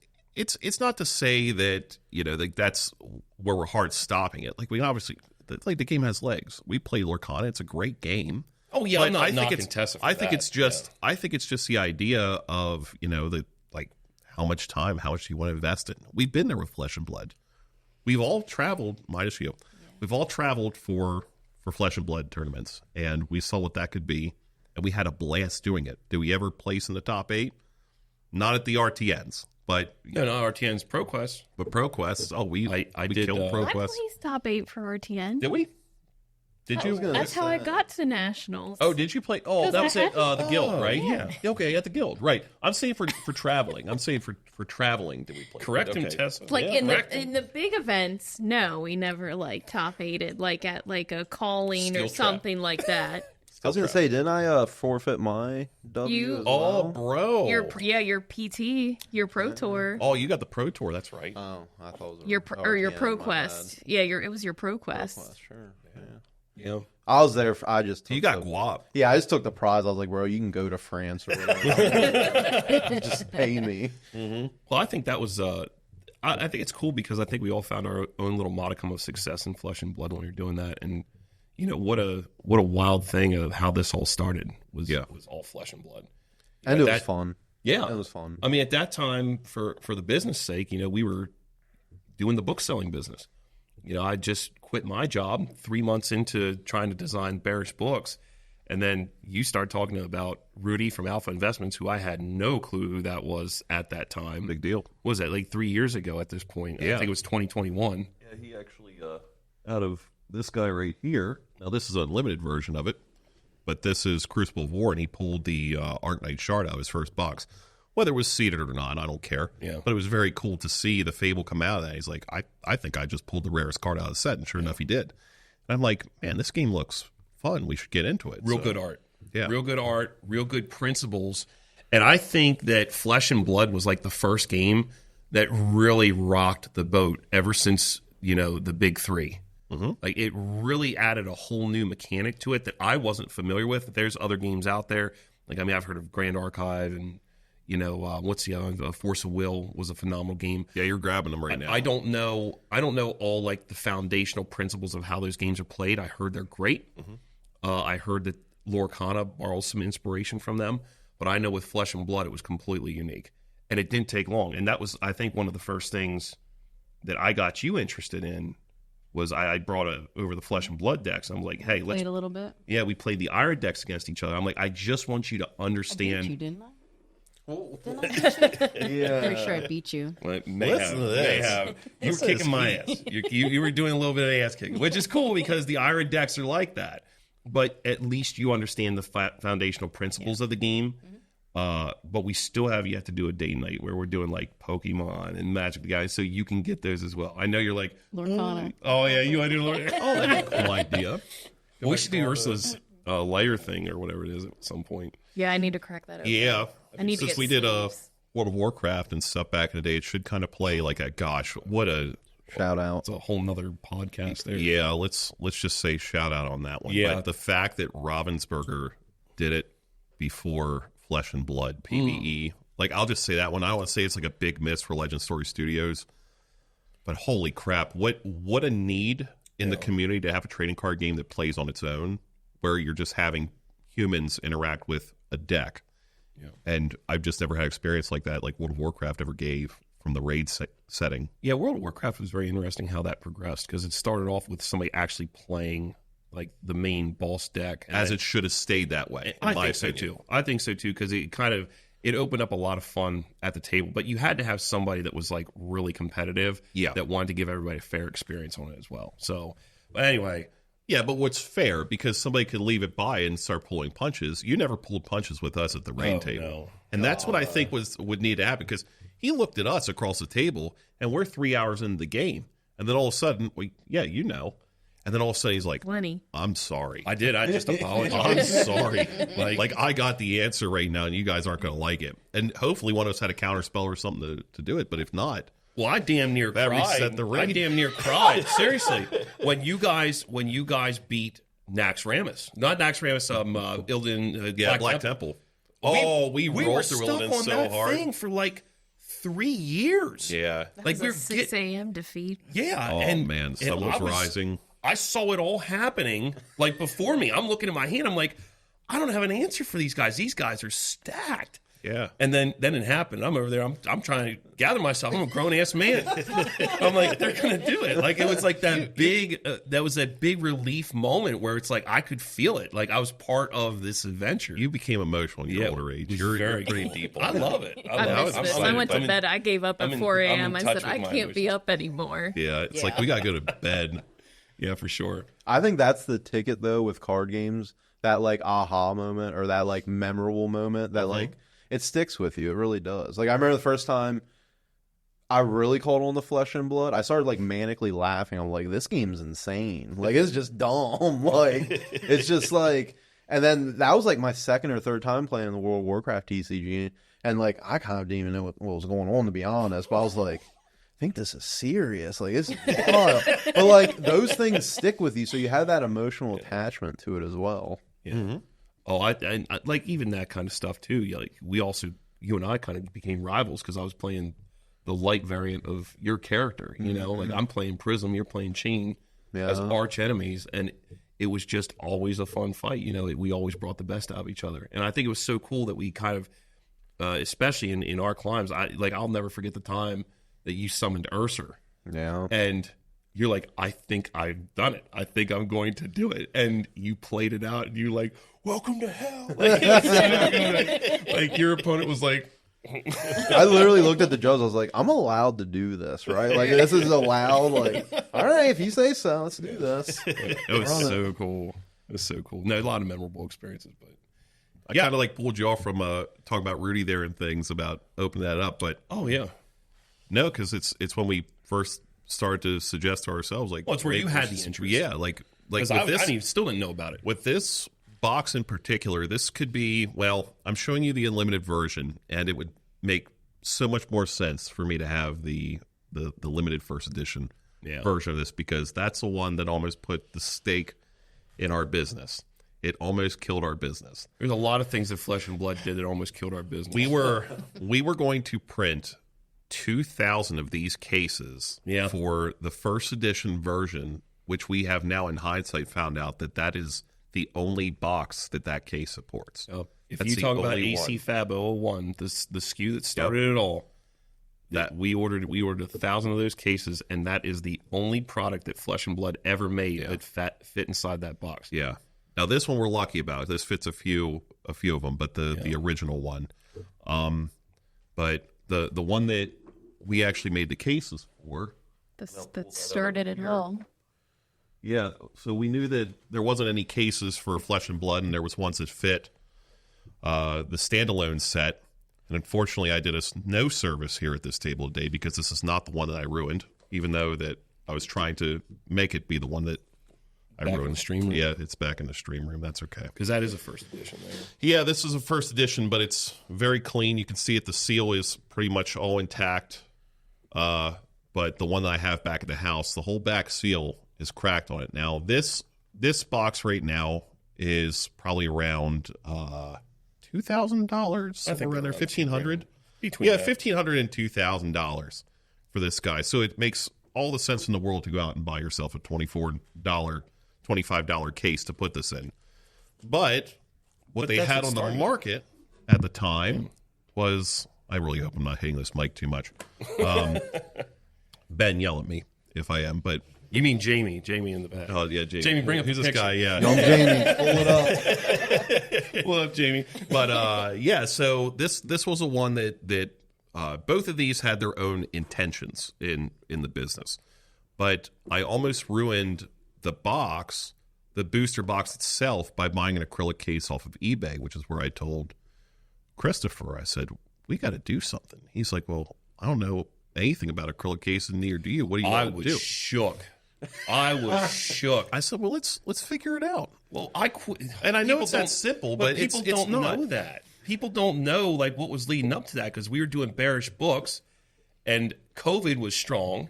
[SPEAKER 2] not to say that like that's where we're hard stopping it. Like we obviously like the game has legs. We play Lorcana. It's a great game.
[SPEAKER 1] Oh yeah,
[SPEAKER 2] But
[SPEAKER 1] I'm not
[SPEAKER 2] I think
[SPEAKER 1] knocking
[SPEAKER 2] it's
[SPEAKER 1] Tessa for
[SPEAKER 2] I think
[SPEAKER 1] that.
[SPEAKER 2] it's just I think it's just the idea of the like how much time, how much do you want to invest in? We've been there with Flesh and Blood. We've all traveled, minus you. We've all traveled for Flesh and Blood tournaments, and we saw what that could be, and we had a blast doing it. Did we ever place in the top 8? Not at the RTNs, but
[SPEAKER 1] No, RTN's ProQuest.
[SPEAKER 2] ProQuest. Oh, we
[SPEAKER 1] did,
[SPEAKER 2] killed
[SPEAKER 4] I
[SPEAKER 2] ProQuest.
[SPEAKER 4] placed top 8 for RTN.
[SPEAKER 1] Did we? Did you?
[SPEAKER 4] That's how I got to nationals.
[SPEAKER 6] Oh, did you play? Oh, that was
[SPEAKER 4] I
[SPEAKER 6] at the Guild, right?
[SPEAKER 1] yeah.
[SPEAKER 6] Okay, at the Guild, right. I'm saying for traveling. I'm saying for traveling, did we play?
[SPEAKER 1] Correct him,
[SPEAKER 6] Okay.
[SPEAKER 1] Tessa.
[SPEAKER 4] Like
[SPEAKER 6] Yeah,
[SPEAKER 4] in the big events, no, we never like top 8'd like at like a calling
[SPEAKER 6] Skill
[SPEAKER 4] or
[SPEAKER 6] trap.
[SPEAKER 4] something like that.
[SPEAKER 3] I was gonna say, didn't I forfeit my W?
[SPEAKER 4] You-
[SPEAKER 3] as
[SPEAKER 6] Oh,
[SPEAKER 3] well?
[SPEAKER 6] bro.
[SPEAKER 4] Your PT, your Pro Tour,
[SPEAKER 6] Oh, you got the Pro Tour. That's right.
[SPEAKER 3] Oh, I thought it was
[SPEAKER 4] your
[SPEAKER 3] RTN,
[SPEAKER 4] Pro
[SPEAKER 3] my
[SPEAKER 4] Quest. Yeah, it was your Pro
[SPEAKER 3] bad.
[SPEAKER 4] Quest.
[SPEAKER 3] ProQuest, sure. Yeah.
[SPEAKER 1] Yeah.
[SPEAKER 3] I was there. I just took
[SPEAKER 2] You got
[SPEAKER 3] the-
[SPEAKER 2] guap.
[SPEAKER 3] Yeah, I just took the prize. I was like, bro, you can go to France or whatever. Just pay me.
[SPEAKER 1] Well, I think that was. I think it's cool because I think we all found our own little modicum of success in Flesh and Blood when we were doing that, and what a wild thing of how this all started was all Flesh and Blood.
[SPEAKER 3] And it was
[SPEAKER 1] that-
[SPEAKER 3] fun.
[SPEAKER 1] Yeah,
[SPEAKER 3] It was fun.
[SPEAKER 1] I mean, at that time, for the business sake, we were doing the book selling business. I just quit my job 3 months into trying to design Bearish books. And then you start talking about Rudy from Alpha Investments, who I had no clue who that was at that time.
[SPEAKER 2] Big deal.
[SPEAKER 1] What was that, like 3 years ago at this point?
[SPEAKER 2] Yeah.
[SPEAKER 1] I think it was 2021.
[SPEAKER 2] Yeah, he actually out of this guy right here. Now this is an unlimited version of it, but this is Crucible of War, and he pulled the Arknight Shard out of his first box. Whether it was seeded or not, I don't care.
[SPEAKER 1] Yeah.
[SPEAKER 2] But it was very cool to see the Fable come out of that. He's like, I think I just pulled the rarest card out of the set, and sure enough, he did. And I'm like, man, this game looks fun. We should get into it.
[SPEAKER 1] Real
[SPEAKER 2] So,
[SPEAKER 1] good art.
[SPEAKER 2] Yeah.
[SPEAKER 1] Real good art, real good principles. And I think that Flesh and Blood was like the first game that really rocked the boat ever since, the big 3.
[SPEAKER 2] Mm-hmm.
[SPEAKER 1] Like it really added a whole new mechanic to it that I wasn't familiar with. There's other games out there. Like, I mean, I've heard of Grand Archive and, what's the other? Force of Will was a phenomenal game.
[SPEAKER 2] Yeah, you're grabbing them right now.
[SPEAKER 1] I don't know all like the foundational principles of how those games are played. I heard they're great. I heard that Lorcana borrows some inspiration from them, but I know with Flesh and Blood it was completely unique, and it didn't take long. And that was, I think, one of the first things that I got you interested in was I brought over the Flesh and Blood decks. I'm like, hey, let's
[SPEAKER 5] Played a little bit.
[SPEAKER 1] yeah, we played the Ira decks against each other. I'm like, I just want you to understand.
[SPEAKER 5] You didn't I?
[SPEAKER 3] Yeah.
[SPEAKER 5] Pretty sure I beat you.
[SPEAKER 1] Well,
[SPEAKER 6] Listen to this.
[SPEAKER 1] You were kicking my ass. You were doing a little bit of ass kicking, which is cool because the Ira decks are like that. But at least you understand the foundational principles of the game. But we still have yet to do a day night where we're doing like Pokemon and Magic the Gathering, so you can get those as well. I know you're like,
[SPEAKER 5] Lorcana.
[SPEAKER 1] oh yeah, you want to do Lord?
[SPEAKER 2] Oh, that's a cool idea.
[SPEAKER 1] We should do Ursula's layer thing or whatever it is at some point.
[SPEAKER 4] Yeah, I need to crack that open.
[SPEAKER 2] Yeah.
[SPEAKER 4] I need to
[SPEAKER 2] Since
[SPEAKER 4] get
[SPEAKER 2] we did
[SPEAKER 4] sleeves.
[SPEAKER 2] World of Warcraft and stuff back in the day, it should kind of play like a gosh, what a
[SPEAKER 3] Shout out.
[SPEAKER 1] It's a whole nother podcast there.
[SPEAKER 2] yeah. Let's just say shout out on that one.
[SPEAKER 1] Yeah.
[SPEAKER 2] But the fact that Ravensburger did it before Flesh and Blood PvE, like I'll just say that one. I don't want to say it's like a big miss for Legend Story Studios, but holy crap, what a need in the community to have a trading card game that plays on its own, where you're just having humans interact with a deck.
[SPEAKER 1] Yeah.
[SPEAKER 2] And I've just never had experience like that, like World of Warcraft ever gave from the raid setting.
[SPEAKER 1] Yeah, World of Warcraft was very interesting how that progressed because it started off with somebody actually playing like the main boss deck. And
[SPEAKER 2] As it should have stayed that way.
[SPEAKER 1] I
[SPEAKER 2] in my
[SPEAKER 1] think so
[SPEAKER 2] opinion.
[SPEAKER 1] too. I think so too because it opened up a lot of fun at the table, but you had to have somebody that was like really competitive.
[SPEAKER 2] Yeah.
[SPEAKER 1] That wanted to give everybody a fair experience on it as well. So, but anyway,
[SPEAKER 2] Yeah, but what's fair, because somebody could leave it by and start pulling punches. You never pulled punches with us at the raid table.
[SPEAKER 1] no.
[SPEAKER 2] And that's what I think would need to happen, because he looked at us across the table, and we're 3 hours into the game. And then all of a sudden, and then all of a sudden he's like,
[SPEAKER 4] Plenty.
[SPEAKER 2] I'm sorry.
[SPEAKER 1] I did. I just apologized.
[SPEAKER 2] I'm sorry. Like I got the answer right now, and you guys aren't going to like it. And hopefully one of us had a counter spell or something to do it. But if not,
[SPEAKER 1] Well, I damn near
[SPEAKER 2] That
[SPEAKER 1] cried.
[SPEAKER 2] reset the
[SPEAKER 1] I
[SPEAKER 2] rate.
[SPEAKER 1] damn near cried. Seriously, when you guys beat Nax Ramus, not Nax Ramus, Ilden,
[SPEAKER 2] Black Temple.
[SPEAKER 1] We
[SPEAKER 2] rolled
[SPEAKER 1] were
[SPEAKER 2] through
[SPEAKER 1] stuck
[SPEAKER 2] Illidan
[SPEAKER 1] on
[SPEAKER 2] so
[SPEAKER 1] that
[SPEAKER 2] hard.
[SPEAKER 1] thing for like 3 years.
[SPEAKER 2] Yeah.
[SPEAKER 1] Like
[SPEAKER 4] It was a 6 a.m. defeat.
[SPEAKER 1] yeah,
[SPEAKER 2] Oh,
[SPEAKER 1] and
[SPEAKER 2] man.
[SPEAKER 1] and
[SPEAKER 2] Sun was rising.
[SPEAKER 1] I saw it all happening like before me. I'm looking at my hand. I'm like, I don't have an answer for these guys. These guys are stacked.
[SPEAKER 2] Yeah.
[SPEAKER 1] And then it happened. I'm over there. I'm trying to gather myself. I'm a grown ass man. I'm like, they're gonna do it. Like it was like that big. That was that big relief moment where it's like I could feel it. Like I was part of this adventure.
[SPEAKER 2] You became emotional in your older age. You're pretty deep.
[SPEAKER 1] I love it.
[SPEAKER 4] I missed this. I went to bed. I gave up at 4 a.m. I said, I can't be up anymore.
[SPEAKER 2] Yeah, it's like we gotta go to bed.
[SPEAKER 1] Yeah, for sure.
[SPEAKER 3] I think that's the ticket though with card games. That like aha moment or that like memorable moment that like it sticks with you. It really does. Like I remember the first time I really called on the Flesh and Blood. I started like manically laughing. I'm like, this game's insane. Like it's just dumb. Like it's just like. And then that was like my second or third time playing the World of Warcraft TCG, and like I kind of didn't even know what was going on, to be honest. But I was like, I think this is serious. Like it's wild. But like those things stick with you, so you have that emotional attachment to it as well.
[SPEAKER 1] Yeah. Mm-hmm. Oh, I like even that kind of stuff too. Yeah, like you and I kind of became rivals because I was playing the light variant of your character. You know, like I'm playing Prism, you're playing Chain as arch enemies, and it was just always a fun fight. You know, we always brought the best out of each other, and I think it was so cool that we kind of, especially in our climbs, I'll never forget the time that you summoned Ursa.
[SPEAKER 3] Yeah.
[SPEAKER 1] And you're like, I think I've done it. I think I'm going to do it. And you played it out, and you're like, welcome to hell. Like, it was so good. Like your opponent was like,
[SPEAKER 3] I literally looked at the judge. I was like, I'm allowed to do this, right? Like this is allowed. Like, all right, if you say so, let's do this.
[SPEAKER 1] it was so cool. It was so cool. No, a lot of memorable experiences, but
[SPEAKER 2] I kind of like pulled you off from talking about Rudy there and things about opening that up, but
[SPEAKER 1] oh yeah,
[SPEAKER 2] no, because it's when we first started to suggest to ourselves like,
[SPEAKER 1] well, it's where you had the interest.
[SPEAKER 2] Yeah, like with
[SPEAKER 1] I
[SPEAKER 2] this,
[SPEAKER 1] still didn't know about it.
[SPEAKER 2] with this box in particular, this could be, well, I'm showing you the unlimited version, and it would make so much more sense for me to have the limited first edition version of this, because that's the one that almost put the stake in our business. It almost killed our business.
[SPEAKER 1] There's a lot of things that Flesh and Blood did that almost killed our business.
[SPEAKER 2] We were going to print 2,000 of these cases for the first edition version, which we have now in hindsight found out that is the only box that case supports.
[SPEAKER 1] If
[SPEAKER 2] That's
[SPEAKER 1] you
[SPEAKER 2] the
[SPEAKER 1] talk about
[SPEAKER 2] only
[SPEAKER 1] AC
[SPEAKER 2] one.
[SPEAKER 1] Fab 001, the SKU that started it all, that we ordered 1,000 of those cases, and that is the only product that Flesh and Blood ever made that fit inside that box.
[SPEAKER 2] Yeah. Now this one we're lucky about. This fits a few of them, but the original one. But the one that we actually made the cases for.
[SPEAKER 4] That started it all.
[SPEAKER 2] Yeah, so we knew that there wasn't any cases for Flesh and Blood, and there was ones that fit the standalone set. And unfortunately, I did us no service here at this table today because this is not the one that I ruined, even though that I was trying to make it be the one that I
[SPEAKER 1] Back in
[SPEAKER 2] ruined.
[SPEAKER 1] the stream room.
[SPEAKER 2] Yeah, it's back in the stream room. That's okay.
[SPEAKER 1] Because that is a first edition. Right?
[SPEAKER 2] Yeah, this is a first edition, but it's very clean. You can see it. The seal is pretty much all intact. But the one that I have back at the house, the whole back seal is cracked on it. Now, this box right now is probably around $2,000, somewhere around there, $1,500.
[SPEAKER 1] Between that.
[SPEAKER 2] $1,500 and $2,000 for this guy. So it makes all the sense in the world to go out and buy yourself a $25 case to put this in. But what they had on the market at the time was, I really hope I'm not hitting this mic too much. Ben, yell at me if I am, but
[SPEAKER 1] You mean Jamie? Jamie in the back.
[SPEAKER 2] oh yeah, Jamie.
[SPEAKER 1] Jamie, bring up
[SPEAKER 2] who's
[SPEAKER 1] the
[SPEAKER 2] this
[SPEAKER 1] picture.
[SPEAKER 2] guy? Yeah,
[SPEAKER 3] Young Jamie, pull it up.
[SPEAKER 1] What up, Jamie?
[SPEAKER 2] but yeah. So this was a one that both of these had their own intentions in the business, but I almost ruined the box, the booster box itself, by buying an acrylic case off of eBay, which is where I told Christopher, I said, we got to do something. He's like, well, I don't know anything about acrylic cases, neither do you. What do you
[SPEAKER 1] I
[SPEAKER 2] want to
[SPEAKER 1] was
[SPEAKER 2] do?
[SPEAKER 1] shook. I was shook.
[SPEAKER 2] I said, well, let's figure it out.
[SPEAKER 1] Well, I quit.
[SPEAKER 2] And I know
[SPEAKER 1] People
[SPEAKER 2] it's that
[SPEAKER 1] don't-
[SPEAKER 2] simple, but
[SPEAKER 1] people
[SPEAKER 2] it's
[SPEAKER 1] don't
[SPEAKER 2] not.
[SPEAKER 1] know that. People don't know like what was leading up to that because we were doing Bearish books, And COVID was strong.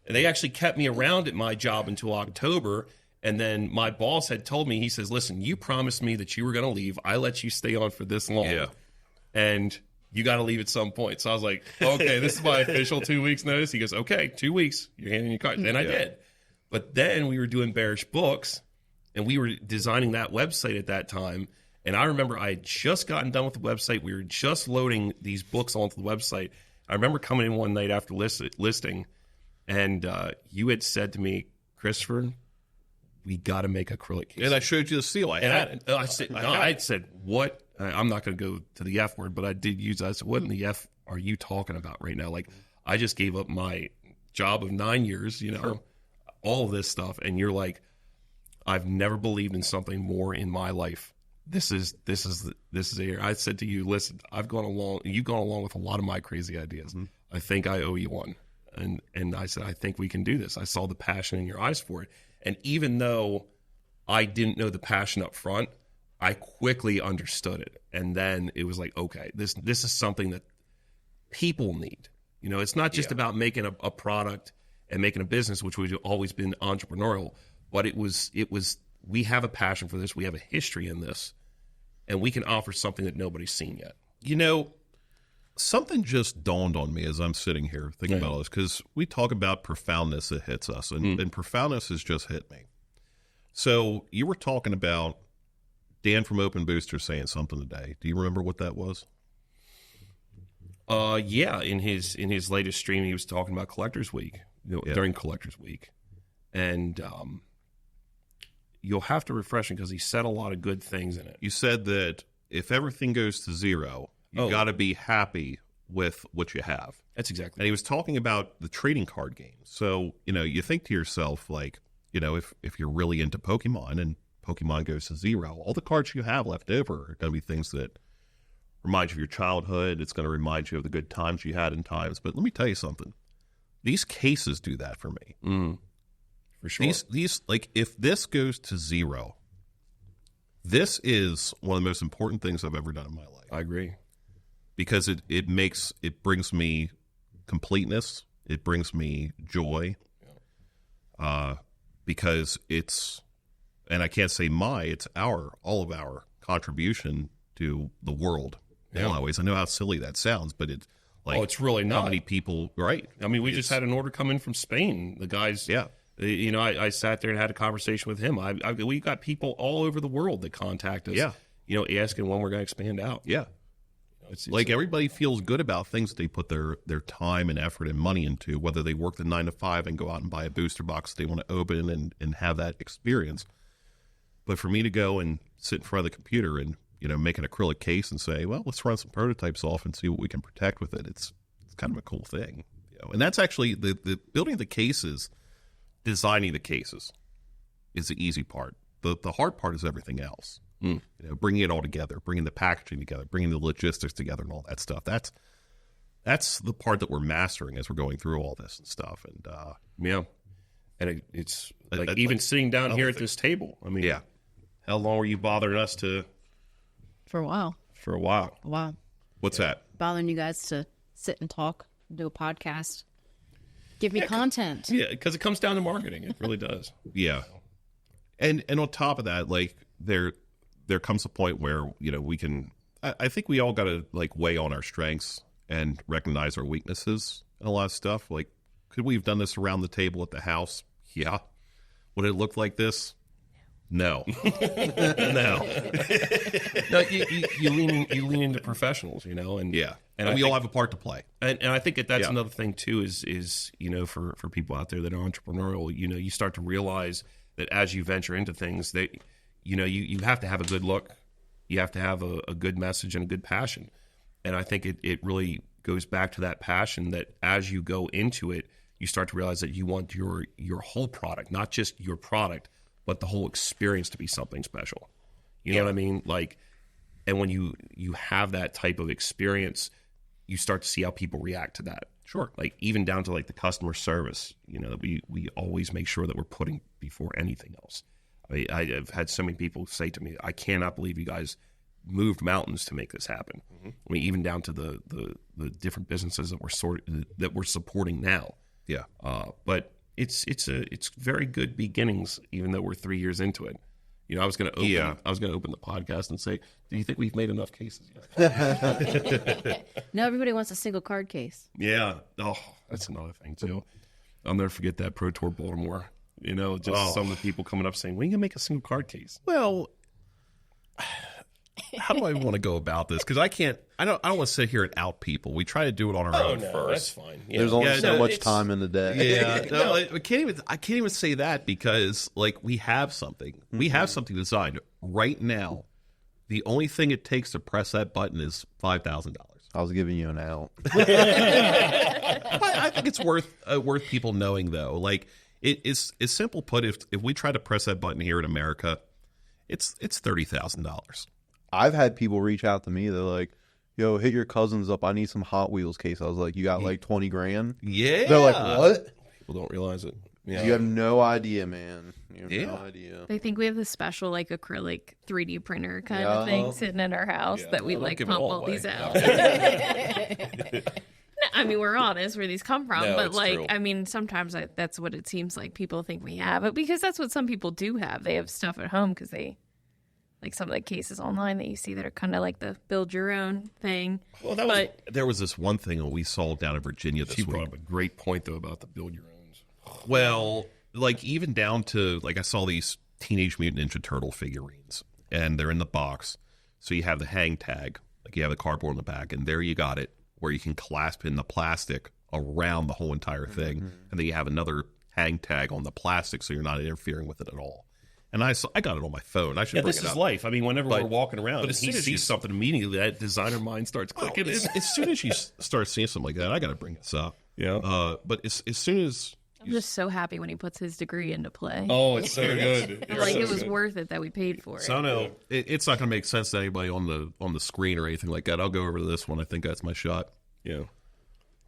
[SPEAKER 1] And they actually kept me around at my job until October. And then my boss had told me, he says, listen, you promised me that you were going to leave. I let you stay on for this long.
[SPEAKER 2] Yeah.
[SPEAKER 1] And you got to leave at some point. So I was like, okay, this is my official 2 weeks notice. He goes, okay, 2 weeks. You're handing your cards. And I did. But then we were doing Bearish Books, and we were designing that website at that time. And I remember I had just gotten done with the website. We were just loading these books onto the website. I remember coming in one night after listing, and you had said to me, Christopher, we got to make acrylic cases.
[SPEAKER 2] And I showed you the seal.
[SPEAKER 1] I said, what? I'm not going to go to the F word, but I did use. I said, what in the F are you talking about right now? Like, I just gave up my job of 9 years, all of this stuff, and you're like, I've never believed in something more in my life. This is a year. I said to you, listen, you've gone along with a lot of my crazy ideas. Mm-hmm. I think I owe you one. And I said, I think we can do this. I saw the passion in your eyes for it. And even though I didn't know the passion up front, I quickly understood it. And then it was like, okay, this is something that people need. It's not just about making a product and making a business, which we've always been entrepreneurial, but it was we have a passion for this. We have a history in this, and we can offer something that nobody's seen yet.
[SPEAKER 2] Something just dawned on me as I'm sitting here thinking about all this, because we talk about profoundness that hits us, and profoundness has just hit me. So you were talking about Dan from Open Booster saying something today. Do you remember what that was?
[SPEAKER 1] Yeah, in his latest stream, he was talking about Collectors Week, during Collectors Week, and you'll have to refresh him because he said a lot of good things in it.
[SPEAKER 2] You said that if everything goes to zero, you got to be happy with what you have.
[SPEAKER 1] That's exactly.
[SPEAKER 2] And he was talking about the trading card game. So, you think to yourself, like, if you're really into Pokemon and Pokemon goes to zero, all the cards you have left over are going to be things that remind you of your childhood. It's going to remind you of the good times you had in times. But let me tell you something. These cases do that for me.
[SPEAKER 1] For sure.
[SPEAKER 2] These like, if this goes to zero, this is one of the most important things I've ever done in my life.
[SPEAKER 1] I agree.
[SPEAKER 2] Because it brings me completeness. It brings me joy. Because and I can't say it's all of our contribution to the world. In a lot of ways. I know how silly that sounds, but it's like,
[SPEAKER 1] it's really not.
[SPEAKER 2] How many people, right?
[SPEAKER 1] I mean, we just had an order come in from Spain. The guys, I sat there and had a conversation with him. We got people all over the world that contact us, asking when we're going to expand out.
[SPEAKER 2] Yeah. It's like everybody feels good about things that they put their time and effort and money into, whether they work the 9 to 5 and go out and buy a booster box they want to open and have that experience. But for me to go and sit in front of the computer and, make an acrylic case and say, well, let's run some prototypes off and see what we can protect with it. It's kind of a cool thing. And that's actually the building the cases, designing the cases is the easy part. The hard part is everything else. Bringing it all together, bringing the packaging together, bringing the logistics together and all that stuff. That's the part that we're mastering as we're going through all this and stuff. And
[SPEAKER 1] and it's like even sitting down here at this table. I mean, how long were you bothering us to?
[SPEAKER 5] For a while.
[SPEAKER 1] For a while.
[SPEAKER 5] Wow.
[SPEAKER 2] What's that?
[SPEAKER 5] Bothering you guys to sit and talk, do a podcast, give me content.
[SPEAKER 1] Yeah, because it comes down to marketing. It really does.
[SPEAKER 2] Yeah. And on top of that, like there comes a point where, we can, I think we all got to like weigh on our strengths and recognize our weaknesses and a lot of stuff. Like, could we have done this around the table at the house? Yeah. Would it look like this? No. No.
[SPEAKER 1] No, you lean into professionals, and
[SPEAKER 2] and we all have a part to plplay.
[SPEAKER 1] And I think that's another thing too is for people out there that are entrepreneurial, you start to realize that as you venture into things that you have to have a good look, you have to have a good message and a good passion. And I think it really goes back to that passion that as you go into it, you start to realize that you want your whole product, not just your product, but the whole experience to be something special. You know what I mean? Like, and when you have that type of experience, you start to see how people react to that.
[SPEAKER 2] Sure.
[SPEAKER 1] Like even down to like the customer service, that we always make sure that we're putting before anything else. I've had so many people say to me, I cannot believe you guys moved mountains to make this happen. I mean, even down to the different businesses that we're supporting now.
[SPEAKER 2] Yeah.
[SPEAKER 1] But it's very good beginnings, even though we're 3 years into it. You know, I was going to open the podcast and say, do you think we've made enough cases yet?
[SPEAKER 5] No, everybody wants a single card case.
[SPEAKER 1] Yeah. Oh, that's another thing too. I'll never forget that Pro Tour Baltimore. You know, just some of the people coming up saying, when are you going to make a single card case?
[SPEAKER 2] Well, how do I want to go about this? Because I don't want to sit here and out people. We try to do it on our own first.
[SPEAKER 1] That's fine. Yeah.
[SPEAKER 3] There's only so much time in the day.
[SPEAKER 2] Yeah, no, I can't even say that because like we have something. We have something designed right now. The only thing it takes to press that button is $5,000.
[SPEAKER 3] I was giving you an out.
[SPEAKER 2] I think it's worth people knowing though. Like it's simple put. If we try to press that button here in America, it's $30,000.
[SPEAKER 3] I've had people reach out to me. They're like, "Yo, hit your cousins up. I need some Hot Wheels case." I was like, "You got like 20 grand?"
[SPEAKER 2] Yeah.
[SPEAKER 3] They're like, "What?"
[SPEAKER 1] People don't realize it. Yeah.
[SPEAKER 3] You have no idea, man. You have no idea.
[SPEAKER 4] They think we have this special like acrylic 3D printer kind of thing sitting in our house that we like pump all these out. I mean, we're honest where these come from, but like, true. I mean, sometimes that's what it seems like people think we have, but because that's what some people do have. They have stuff at home because they like some of the cases online that you see that are kind of like the build your own thing.
[SPEAKER 2] Well, there was this one thing we saw down in Virginia this week.
[SPEAKER 1] She brought up a great point though about the build your owns.
[SPEAKER 2] Well, like even down to like I saw these Teenage Mutant Ninja Turtle figurines, and they're in the box. So you have the hang tag, like you have the cardboard on the back, and there you got it, where you can clasp in the plastic around the whole entire thing, and then you have another hang tag on the plastic, so you're not interfering with it at all. And I got it on my phone. I should bring it up.
[SPEAKER 1] This is life. I mean, whenever we're walking around, and he sees something immediately, that designer mind starts clicking.
[SPEAKER 2] As soon as you start seeing something like that, I got to bring this up.
[SPEAKER 1] Yeah.
[SPEAKER 2] But as soon as
[SPEAKER 4] I'm just so happy when he puts his degree into play.
[SPEAKER 1] Oh, it's so good.
[SPEAKER 4] Like it was worth it that we paid for it.
[SPEAKER 2] So no, it's not going to make sense to anybody on the screen or anything like that. I'll go over to this one. I think that's my shot.
[SPEAKER 1] Yeah.
[SPEAKER 2] Let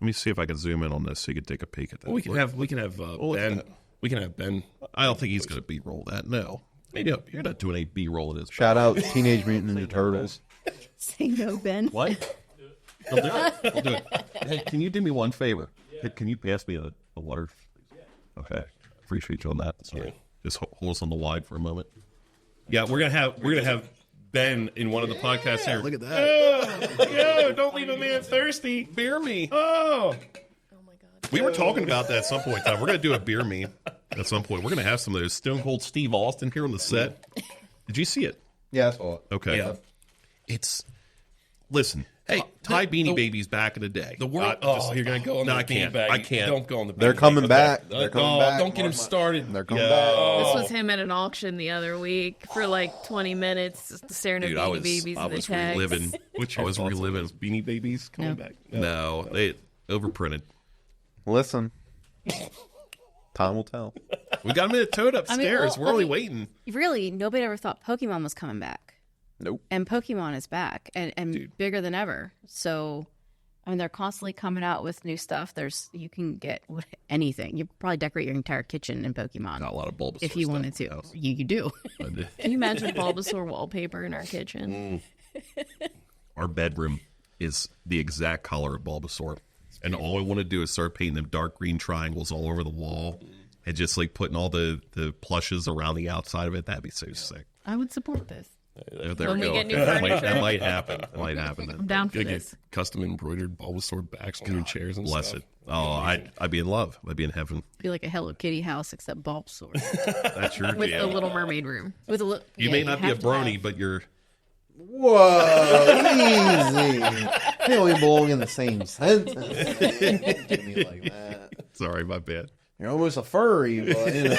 [SPEAKER 2] me see if I can zoom in on this so you can take a peek at that.
[SPEAKER 1] Well, we can have Ben. We can have Ben.
[SPEAKER 2] I don't think he's going to B-roll that. No. You're not doing a B-roll of this.
[SPEAKER 3] Shout out Teenage Mutant Ninja Turtles.
[SPEAKER 5] Say no, Ben.
[SPEAKER 2] What? I'll do it. I'll do it. Hey, can you do me one favor? Hey, can you pass me a water? Okay. Appreciate you on that. Sorry. Just hold us on the wide for a moment.
[SPEAKER 1] Yeah, we're gonna have Ben in one of the podcasts here.
[SPEAKER 2] Look at that.
[SPEAKER 1] Yeah, don't leave a man thirsty.
[SPEAKER 2] Beer me.
[SPEAKER 1] Oh
[SPEAKER 4] my God.
[SPEAKER 2] We were talking about that at some point in time. We're going to do a beer me at some point. We're going to have some of those Stone Cold Steve Austin here on the set. Did you see it?
[SPEAKER 3] Yeah, I saw it.
[SPEAKER 2] Okay.
[SPEAKER 1] Yeah.
[SPEAKER 2] Listen. Hey, Thai Beanie Babies back in the day.
[SPEAKER 1] The world. You're gonna go on the beanbag.
[SPEAKER 2] I can't.
[SPEAKER 1] Don't go on the.
[SPEAKER 3] They're coming back. They're coming back.
[SPEAKER 1] Don't get him started.
[SPEAKER 3] They're coming back.
[SPEAKER 4] This was him at an auction the other week for like 20 minutes, just staring at Beanie Babies.
[SPEAKER 2] I was reliving.
[SPEAKER 1] Which
[SPEAKER 2] I was reliving.
[SPEAKER 1] Beanie Babies coming back.
[SPEAKER 2] No, they overprinted.
[SPEAKER 3] Listen, time will tell.
[SPEAKER 2] We got them in a toad upstairs. We're only waiting.
[SPEAKER 5] Really, nobody ever thought Pokemon was coming back.
[SPEAKER 3] Nope.
[SPEAKER 5] And Pokemon is back and bigger than ever. So, I mean, they're constantly coming out with new stuff. You can get anything. You probably decorate your entire kitchen in Pokemon.
[SPEAKER 2] Got a lot of Bulbasaur
[SPEAKER 5] if you wanted to. You do.
[SPEAKER 4] Can you imagine Bulbasaur wallpaper in our kitchen?
[SPEAKER 2] Our bedroom is the exact color of Bulbasaur. And all I want to do is start painting them dark green triangles all over the wall and just like putting all the plushes around the outside of it. That'd be so sick.
[SPEAKER 5] I would support this.
[SPEAKER 2] There
[SPEAKER 4] When
[SPEAKER 2] we
[SPEAKER 4] we
[SPEAKER 2] go.
[SPEAKER 4] get new furniture.
[SPEAKER 2] That might happen. That might happen.
[SPEAKER 4] I'm down for
[SPEAKER 1] Gonna
[SPEAKER 4] this.
[SPEAKER 1] get custom embroidered Bulbasaur backs on your chairs and
[SPEAKER 2] Bless
[SPEAKER 1] stuff.
[SPEAKER 2] it. Oh, I'd be in love. I'd be in heaven.
[SPEAKER 5] Be like a Hello Kitty house except Bulbasaur.
[SPEAKER 2] That's your
[SPEAKER 4] With the
[SPEAKER 2] jam.
[SPEAKER 4] Little Mermaid room.
[SPEAKER 5] With a
[SPEAKER 2] You may not be a brony, but you're.
[SPEAKER 3] Whoa, easy. They don't even belong in the same sentence. Give me like that.
[SPEAKER 2] Sorry, my bad.
[SPEAKER 3] You're almost a furry, but you know.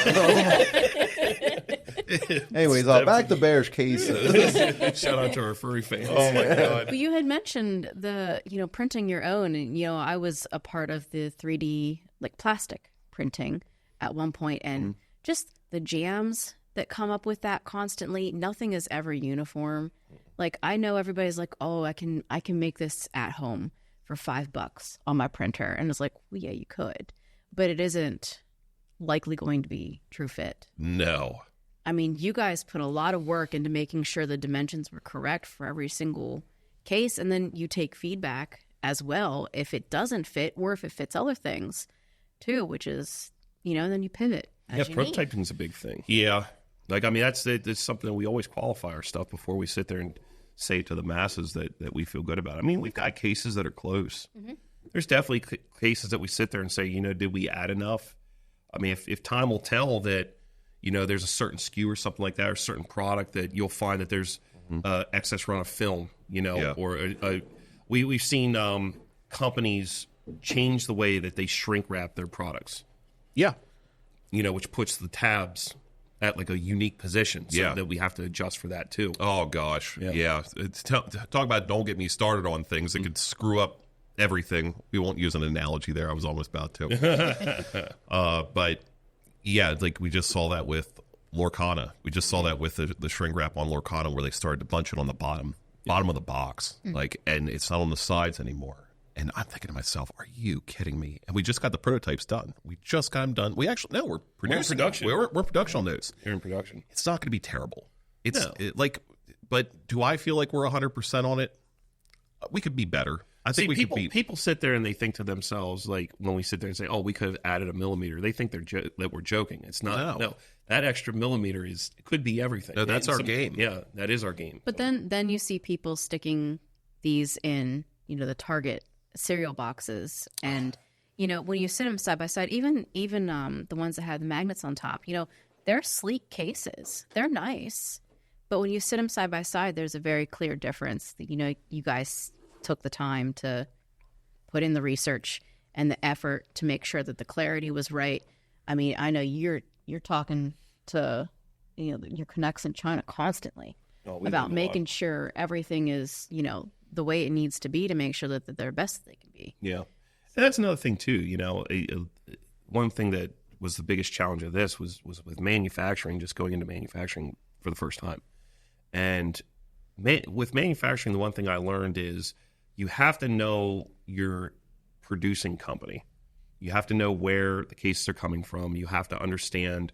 [SPEAKER 3] Anyways, back to Bearish cases.
[SPEAKER 1] Shout out to our furry fans.
[SPEAKER 2] Oh my god.
[SPEAKER 5] But you had mentioned the, printing your own, and I was a part of the 3D like plastic printing at one point, and just the jams that come up with that constantly. Nothing is ever uniform. Like I know everybody's like, oh, I can make this at home for $5 on my printer, and it's like, well, yeah, you could, but it isn't likely going to be true fit.
[SPEAKER 2] No.
[SPEAKER 5] I mean, you guys put a lot of work into making sure the dimensions were correct for every single case, and then you take feedback as well if it doesn't fit or if it fits other things too, which is, then you pivot.
[SPEAKER 1] Prototyping is a big thing.
[SPEAKER 2] Yeah.
[SPEAKER 1] Like, I mean, that's something that we always qualify our stuff before we sit there and say to the masses that we feel good about. I mean, we've got cases that are close. Mm-hmm. There's definitely cases that we sit there and say, did we add enough? I mean, if time will tell that, there's a certain SKU or something like that, or a certain product that you'll find that there's excess run of film, or we've seen companies change the way that they shrink wrap their products.
[SPEAKER 2] Yeah.
[SPEAKER 1] Which puts the tabs at like a unique position, so that we have to adjust for that too.
[SPEAKER 2] Oh gosh, yeah. Talk about don't get me started on things that could screw up everything. We won't use an analogy there. I was almost about to. But yeah, like we just saw that with Lorcana. We just saw that with the shrink wrap on Lorcana, where they started to bunch it on the bottom of the box, and it's not on the sides anymore. And I'm thinking to myself, are you kidding me? And we just got the prototypes done. We just got them done. We actually, no, we're producing. We're production on those.
[SPEAKER 1] You're in production.
[SPEAKER 2] It's not going to be terrible. But do I feel like we're 100% on it? We could be better. I think
[SPEAKER 1] people sit there and they think to themselves, like when we sit there and say, "Oh, we could have added a millimeter," they think that we're joking. It's not. No, that extra millimeter could be everything.
[SPEAKER 2] No, that's our game.
[SPEAKER 1] Yeah, that is our game.
[SPEAKER 5] But then you see people sticking these in, the Target cereal boxes, and when you sit them side by side, even the ones that have the magnets on top, they're sleek cases. They're nice, but when you sit them side by side, there's a very clear difference. You guys took the time to put in the research and the effort to make sure that the clarity was right. I mean, I know you're talking to your connects in China constantly about making sure everything is the way it needs to be to make sure that they're best they can be.
[SPEAKER 1] Yeah, and that's another thing too. One thing that was the biggest challenge of this was with manufacturing, just going into manufacturing for the first time. And with manufacturing, the one thing I learned is you have to know your producing company. You have to know where the cases are coming from. You have to understand.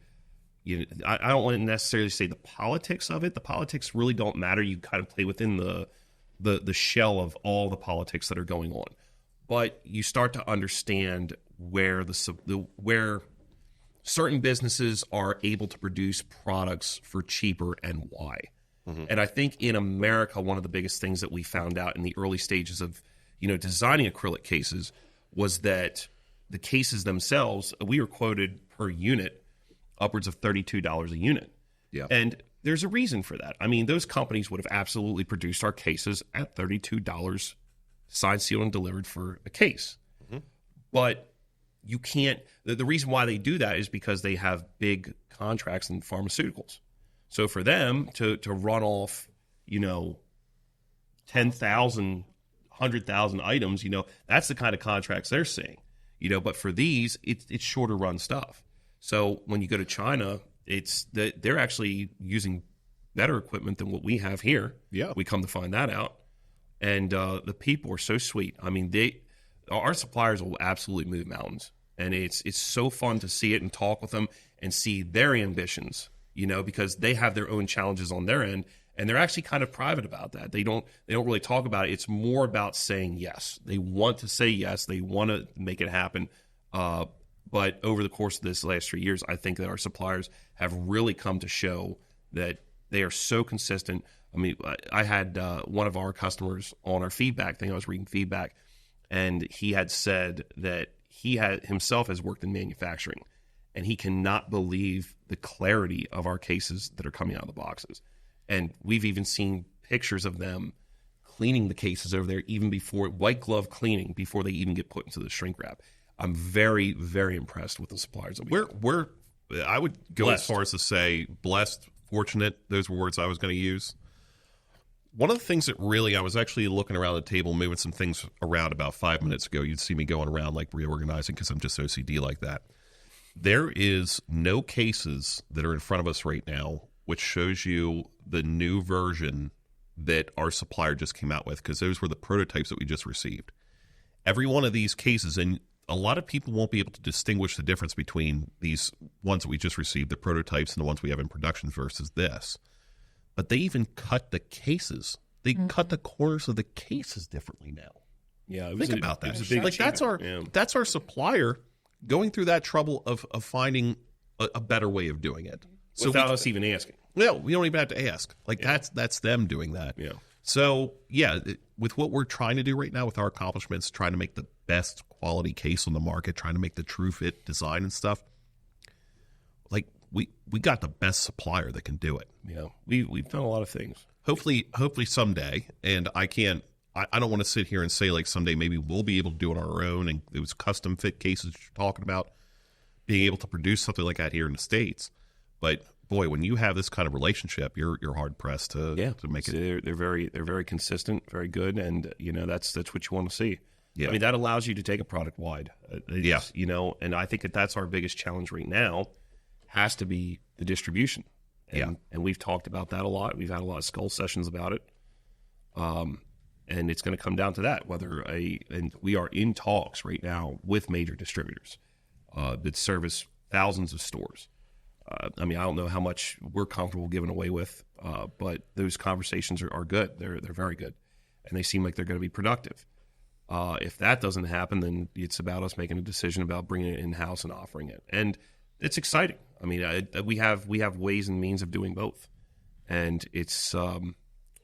[SPEAKER 1] I don't want to necessarily say the politics of it. The politics really don't matter. You kind of play within the shell of all the politics that are going on, but you start to understand where where certain businesses are able to produce products for cheaper and why. Mm-hmm. And I think in America, one of the biggest things that we found out in the early stages of designing acrylic cases was that the cases themselves, we were quoted per unit upwards of $32 a unit.
[SPEAKER 2] Yeah,
[SPEAKER 1] and there's a reason for that. I mean, those companies would have absolutely produced our cases at $32 signed, sealed, and delivered for a case. Mm-hmm. But you can't – the reason why they do that is because they have big contracts in pharmaceuticals. So for them to run off, 10,000, 100,000 items, that's the kind of contracts they're seeing. But for these, it's shorter run stuff. So when you go to China – it's that they're actually using better equipment than what we have here.
[SPEAKER 2] Yeah,
[SPEAKER 1] we come to find that out, and the people are so sweet. I mean, our suppliers will absolutely move mountains, and it's so fun to see it and talk with them and see their ambitions. Because they have their own challenges on their end, and they're actually kind of private about that. They don't really talk about it. It's more about saying yes. They want to say yes. They want to make it happen. But over the course of this last 3 years, I think that our suppliers have really come to show that they are so consistent. I mean, I had one of our customers on our feedback thing. I was reading feedback, and he had said that he himself has worked in manufacturing, and he cannot believe the clarity of our cases that are coming out of the boxes. And we've even seen pictures of them cleaning the cases over there, even before white glove cleaning, before they even get put into the shrink wrap. I'm very, very impressed with the suppliers that
[SPEAKER 2] we're I would go
[SPEAKER 1] blessed.
[SPEAKER 2] As far as to say blessed, fortunate. Those were words I was going to use. One of the things that really, I was actually looking around the table, moving some things around about 5 minutes ago. You'd see me going around like reorganizing because I'm just OCD like that. There is no cases that are in front of us right now which shows you the new version that our supplier just came out with, because those were the prototypes that we just received. Every one of these cases, and a lot of people won't be able to distinguish the difference between these ones that we just received, the prototypes, and the ones we have in production versus this. But they even cut the cases. They cut the corners of the cases differently now.
[SPEAKER 1] Yeah,
[SPEAKER 2] think about that.
[SPEAKER 1] It was a big
[SPEAKER 2] like that's our supplier going through that trouble of finding a better way of doing it. So
[SPEAKER 1] without us even asking.
[SPEAKER 2] No, we don't even have to ask. Like that's them doing that.
[SPEAKER 1] Yeah.
[SPEAKER 2] So with what we're trying to do right now with our accomplishments, trying to make the best quality case on the market, trying to make the true fit design and stuff. Like we got the best supplier that can do it.
[SPEAKER 1] Yeah, we've done a lot of things.
[SPEAKER 2] Hopefully someday, and I don't want to sit here and say like someday maybe we'll be able to do it on our own, and those custom fit cases you're talking about, being able to produce something like that here in the States. But boy, when you have this kind of relationship, you're hard pressed to make it.
[SPEAKER 1] They're very consistent, very good, and that's what you want to see.
[SPEAKER 2] Yeah.
[SPEAKER 1] I mean, that allows you to take a product wide. And I think that's our biggest challenge right now has to be the distribution. And we've talked about that a lot. We've had a lot of skull sessions about it. And it's going to come down to that, and we are in talks right now with major distributors that service thousands of stores. I mean, I don't know how much we're comfortable giving away with, but those conversations are good. They're very good, and they seem like they're going to be productive. If that doesn't happen, then it's about us making a decision about bringing it in-house and offering it. And it's exciting. I mean, we have ways and means of doing both. And it's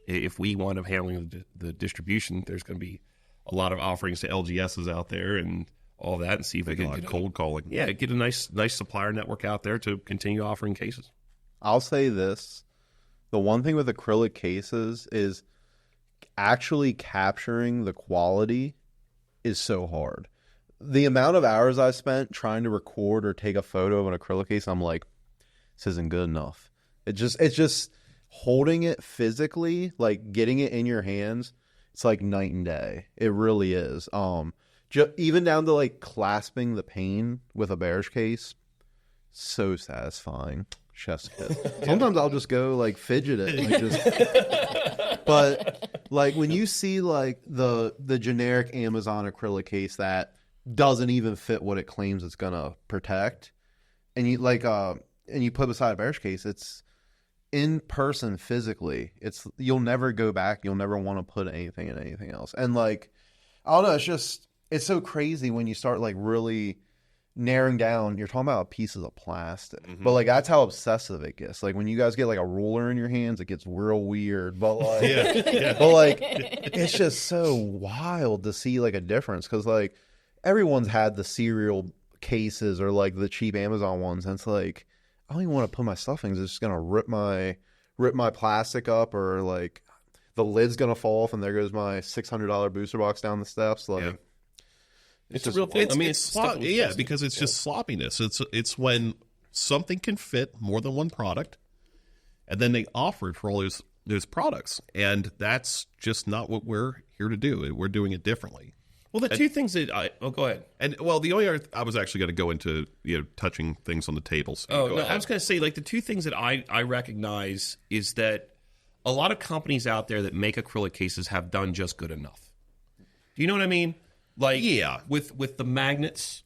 [SPEAKER 1] if we wind up handling the distribution, there's going to be a lot of offerings to LGSs out there and all that, and see if they can get
[SPEAKER 2] cold calling.
[SPEAKER 1] Yeah, get a nice supplier network out there to continue offering cases.
[SPEAKER 3] I'll say this. The one thing with acrylic cases is actually capturing the quality is so hard. The amount of hours I spent trying to record or take a photo of an acrylic case, I'm like, this isn't good enough. It's just holding it physically, like getting it in your hands, it's like night and day. It really is. Even down to like clasping the pane with a Bearish case, so satisfying. Chef's kiss. Sometimes I'll just go like fidget it, but like when you see like the generic Amazon acrylic case that doesn't even fit what it claims it's gonna protect, and you and you put beside a Bearish case, it's in person physically. You'll never go back. You'll never want to put anything in anything else. And like, I don't know. It's so crazy when you start like really narrowing down. You're talking about pieces of plastic, but like that's how obsessive it gets. Like when you guys get like a ruler in your hands, it gets real weird. But like, but like, it's just so wild to see like a difference because like everyone's had the cereal cases or like the cheap Amazon ones, and it's like I don't even want to put my stuff in. It's just gonna rip my plastic up, or like the lid's gonna fall off, and there goes my $600 booster box down the steps. Like.
[SPEAKER 1] It's a real thing.
[SPEAKER 2] Because it's just sloppiness. It's when something can fit more than one product, and then they offer it for all those products, and that's just not what we're here to do. We're doing it differently.
[SPEAKER 1] Well, the two things that go ahead.
[SPEAKER 2] And well, the only other I was actually going to go into touching things on the tables.
[SPEAKER 1] I was going to say like the two things that I recognize is that a lot of companies out there that make acrylic cases have done just good enough. Do you know what I mean? Like, with the magnets,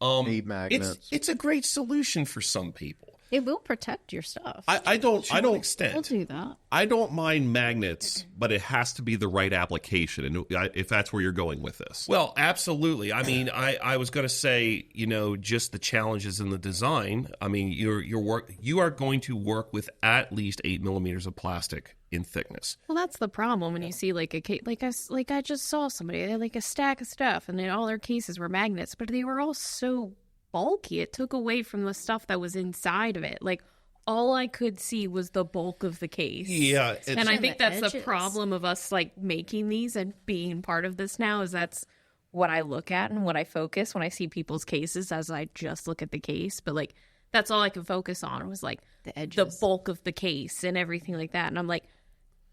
[SPEAKER 3] Need magnets.
[SPEAKER 1] It's a great solution for some people.
[SPEAKER 5] It will protect your stuff.
[SPEAKER 2] I don't
[SPEAKER 1] extent.
[SPEAKER 5] We'll do that.
[SPEAKER 2] I don't mind magnets, but it has to be the right application, and if that's where you're going with this.
[SPEAKER 1] Well, absolutely. I mean, I was going to say, just the challenges in the design. I mean, you are going to work with at least 8 millimeters of plastic in thickness.
[SPEAKER 4] Well, that's the problem when you see like a case, like I just saw somebody, they had like a stack of stuff, and then all their cases were magnets, but they were all so bulky. It took away from the stuff that was inside of it. Like all I could see was the bulk of the case.
[SPEAKER 2] Yeah,
[SPEAKER 4] and I think that's the
[SPEAKER 5] edges.
[SPEAKER 4] problem of us like making these and being part of this now is that's what I look at and what I focus when I see people's cases as I just look at the case. But like that's all I could focus on was like
[SPEAKER 5] The edges.
[SPEAKER 4] the bulk of the case and everything like that. And I'm like,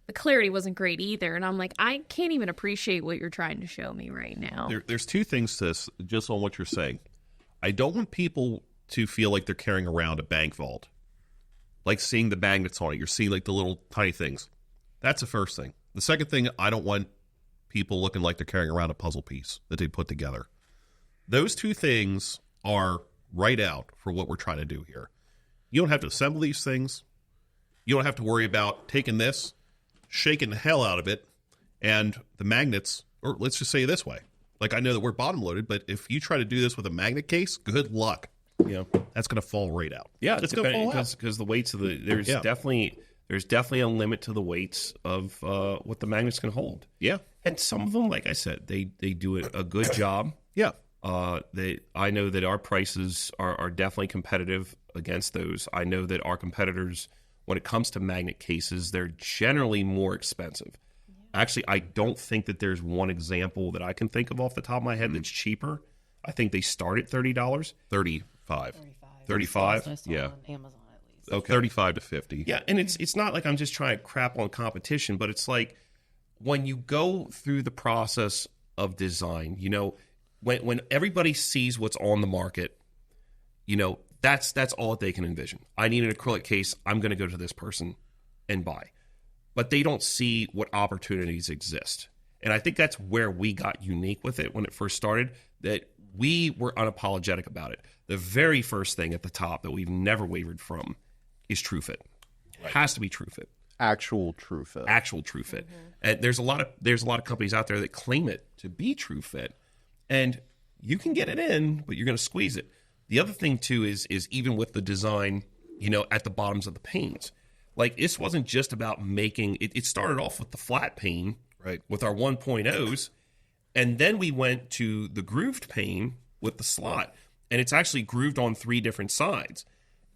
[SPEAKER 4] the clarity wasn't great either. And I'm like, I can't even appreciate what you're trying to show me right now.
[SPEAKER 2] There's two things to this, just on what you're saying. I don't want people to feel like they're carrying around a bank vault. Like seeing the magnets on it. You're seeing like the little tiny things. That's the first thing. The second thing, I don't want people looking like they're carrying around a puzzle piece that they put together. Those two things are right out for what we're trying to do here. You don't have to assemble these things. You don't have to worry about taking this, shaking the hell out of it, and the magnets, or let's just say it this way. Like, I know that we're bottom loaded, but if you try to do this with a magnet case, good luck. That's going to fall right out.
[SPEAKER 1] Yeah,
[SPEAKER 2] it's going to fall out.
[SPEAKER 1] Because the weights of there's definitely a limit to the weights of what the magnets can hold.
[SPEAKER 2] Yeah.
[SPEAKER 1] And some of them, like I said, they do a good job.
[SPEAKER 2] Yeah.
[SPEAKER 1] I know that our prices are definitely competitive against those. I know that our competitors, when it comes to magnet cases, they're generally more expensive. Actually, I don't think that there's one example that I can think of off the top of my head that's cheaper. I think they start at $30.
[SPEAKER 2] 35.
[SPEAKER 1] 35?
[SPEAKER 2] Yeah.
[SPEAKER 7] On Amazon at least.
[SPEAKER 2] Okay. 35 to 50.
[SPEAKER 1] Yeah, and it's not like I'm just trying to crap on competition, but it's like when you go through the process of design, you know, when everybody sees what's on the market, you know, that's all that they can envision. I need an acrylic case. I'm going to go to this person and buy. But they don't see what opportunities exist. And I think that's where we got unique with it when it first started, that we were unapologetic about it. The very first thing at the top that we've never wavered from is true fit. It has to be true fit.
[SPEAKER 3] Actual true fit.
[SPEAKER 1] Actual true fit. And there's a lot of companies out there that claim it to be true fit. And you can get it in, but you're going to squeeze it. The other thing too is even with the design, you know, at the bottoms of the panes. Like, this wasn't just about making it started off with the flat pane,
[SPEAKER 2] right,
[SPEAKER 1] with our 1.0s, and then we went to the grooved pane with the slot, and it's actually grooved on 3 different sides.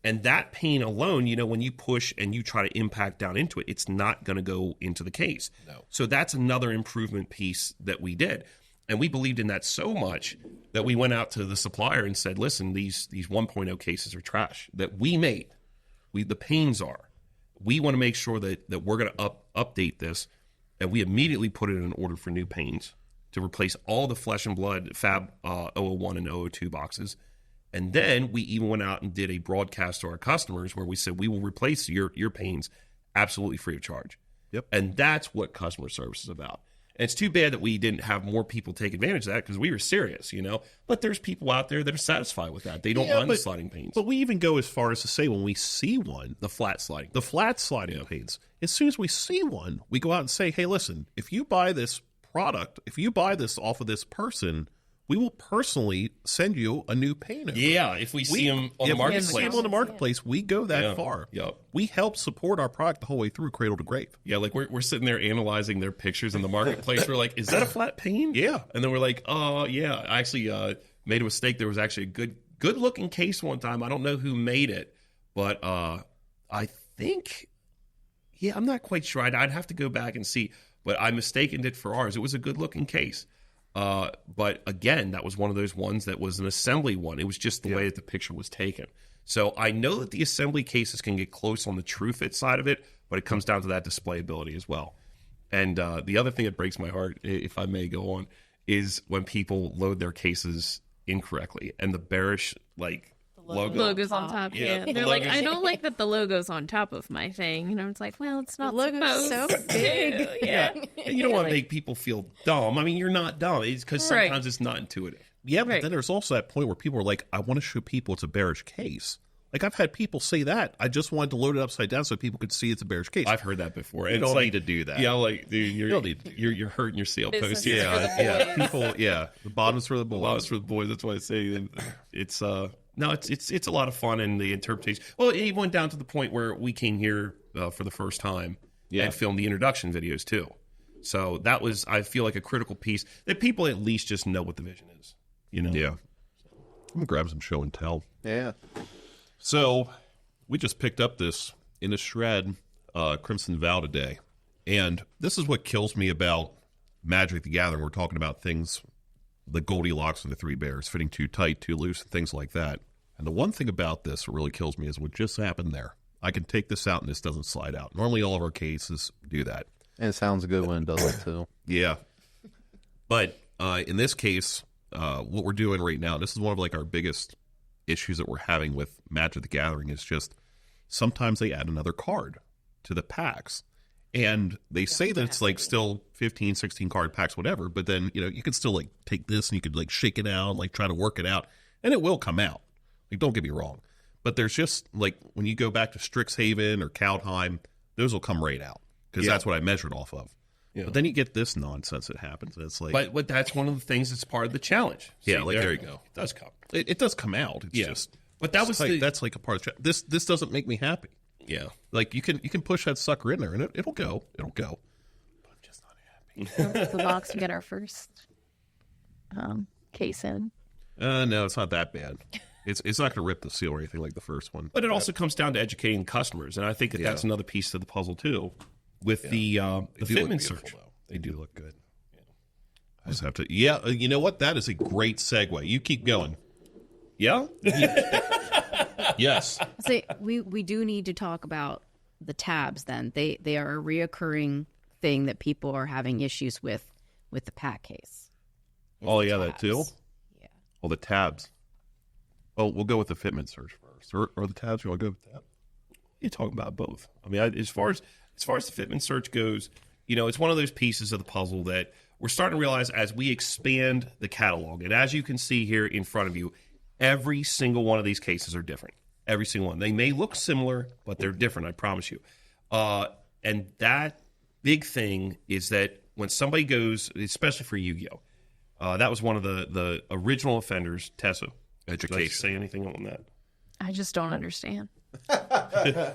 [SPEAKER 1] And that pane alone, you know, when you push and you try to impact down into it, it's not going to go into the case.
[SPEAKER 2] No.
[SPEAKER 1] So that's another improvement piece that we did. And we believed in that so much that we went out to the supplier and said, listen, these 1.0 cases are trash that we made. The panes are. We want to make sure that we're going to update this. And we immediately put it in an order for new panes to replace all the Flesh and Blood Fab 001 and 002 boxes. And then we even went out and did a broadcast to our customers where we said, we will replace your panes absolutely free of charge.
[SPEAKER 2] Yep.
[SPEAKER 1] And that's what customer service is about. And it's too bad that we didn't have more people take advantage of that because we were serious, you know. But there's people out there that are satisfied with that. They don't mind the sliding panes.
[SPEAKER 2] But we even go as far as to say when we see one,
[SPEAKER 1] The flat sliding
[SPEAKER 2] panes, as soon as we see one, we go out and say, hey, listen, if you buy this product, if you buy this off of this person, we will personally send you a new pane.
[SPEAKER 1] Yeah, if we see them on the marketplace.
[SPEAKER 2] If we see them on the marketplace, we go that far.
[SPEAKER 1] Yep.
[SPEAKER 2] We help support our product the whole way through cradle to grave.
[SPEAKER 1] Yeah, like we're sitting there analyzing their pictures in the marketplace. We're like, is that a flat pane?
[SPEAKER 2] Yeah.
[SPEAKER 1] And then we're like, oh, yeah. I actually made a mistake. There was actually a good looking case one time. I don't know who made it, but I think, yeah, I'm not quite sure. I'd have to go back and see. But I mistaken it for ours. It was a good looking case. But again, that was one of those ones that was an assembly one. It was just the way that the picture was taken. So I know that the assembly cases can get close on the true fit side of it, but it comes down to that displayability as well. And the other thing that breaks my heart, if I may go on, is when people load their cases incorrectly and the Bearish
[SPEAKER 4] Logo's on top. Yeah. They're like, I don't like that the logo's on top of my thing. You know, it's like, well, it's not.
[SPEAKER 5] The logo's so big.
[SPEAKER 1] Yeah. And you don't want to make people feel dumb. I mean, you're not dumb. It's because sometimes it's not intuitive.
[SPEAKER 2] Yeah, but then there's also that point where people are like, I want to show people it's a Bearish case. Like, I've had people say that. I just wanted to load it upside down so people could see it's a Bearish case.
[SPEAKER 1] I've heard that before.
[SPEAKER 2] You don't need to do that.
[SPEAKER 1] Yeah, like, dude,
[SPEAKER 2] You don't need to do
[SPEAKER 1] you're hurting your sale post.
[SPEAKER 2] Yeah. People, the bottoms for the boys.
[SPEAKER 1] Bottoms for the boys. That's why I say it's no, it's a lot of fun and the interpretation. Well, it went down to the point where we came here for the first time and filmed the introduction videos too. So that was, I feel like, a critical piece that people at least just know what the vision is. You know?
[SPEAKER 2] Yeah. I'm gonna grab some show and tell.
[SPEAKER 3] Yeah.
[SPEAKER 2] So we just picked up this in a shred Crimson Vow today. And this is what kills me about Magic the Gathering. We're talking about things, the Goldilocks and the Three Bears, fitting too tight, too loose, and things like that. And the one thing about this that really kills me is what just happened there. I can take this out and this doesn't slide out. Normally all of our cases do that.
[SPEAKER 3] And it sounds good when it does it too.
[SPEAKER 2] Yeah. But in this case, what we're doing right now, this is one of like our biggest issues that we're having with Magic the Gathering is just sometimes they add another card to the packs. And they say that it's like still 15, 16 card packs, whatever. But then, you can still like take this and you could like shake it out, like try to work it out. And it will come out. Like, don't get me wrong. But there's just like when you go back to Strixhaven or Kaldheim, those will come right out because that's what I measured off of. Yeah. But then you get this nonsense that happens. And it's like,
[SPEAKER 1] but that's one of the things that's part of the challenge.
[SPEAKER 2] See, there you go.
[SPEAKER 1] It does come.
[SPEAKER 2] It does come out. It's just,
[SPEAKER 1] but that was
[SPEAKER 2] that's like a part of the challenge. This doesn't make me happy.
[SPEAKER 1] Yeah,
[SPEAKER 2] like you can push that sucker in there and it'll go. But I'm just not happy.
[SPEAKER 4] The box we get our first case in.
[SPEAKER 2] No, it's not that bad. It's not going to rip the seal or anything like the first one.
[SPEAKER 1] But it also comes down to educating customers, and I think that's another piece to the puzzle too. With the fitment search,
[SPEAKER 2] they do look good. I just have to. Yeah, you know what? That is a great segue. You keep going.
[SPEAKER 1] Yeah.
[SPEAKER 2] Yes.
[SPEAKER 5] So we do need to talk about the tabs. Then they are a reoccurring thing that people are having issues with the pack case.
[SPEAKER 2] Oh yeah, that too.
[SPEAKER 5] Yeah.
[SPEAKER 2] Oh, the tabs. Oh, we'll go with the fitment search first, or the tabs. You want to go with that?
[SPEAKER 1] You talk about both. I mean, as far as the fitment search goes, it's one of those pieces of the puzzle that we're starting to realize as we expand the catalog, and as you can see here in front of you, every single one of these cases are different. Every single one. They may look similar, but they're different, I promise you. And that big thing is that when somebody goes, especially for Yu-Gi-Oh!, that was one of the original offenders, Tessa. Would you like to say anything on that?
[SPEAKER 4] I just don't understand.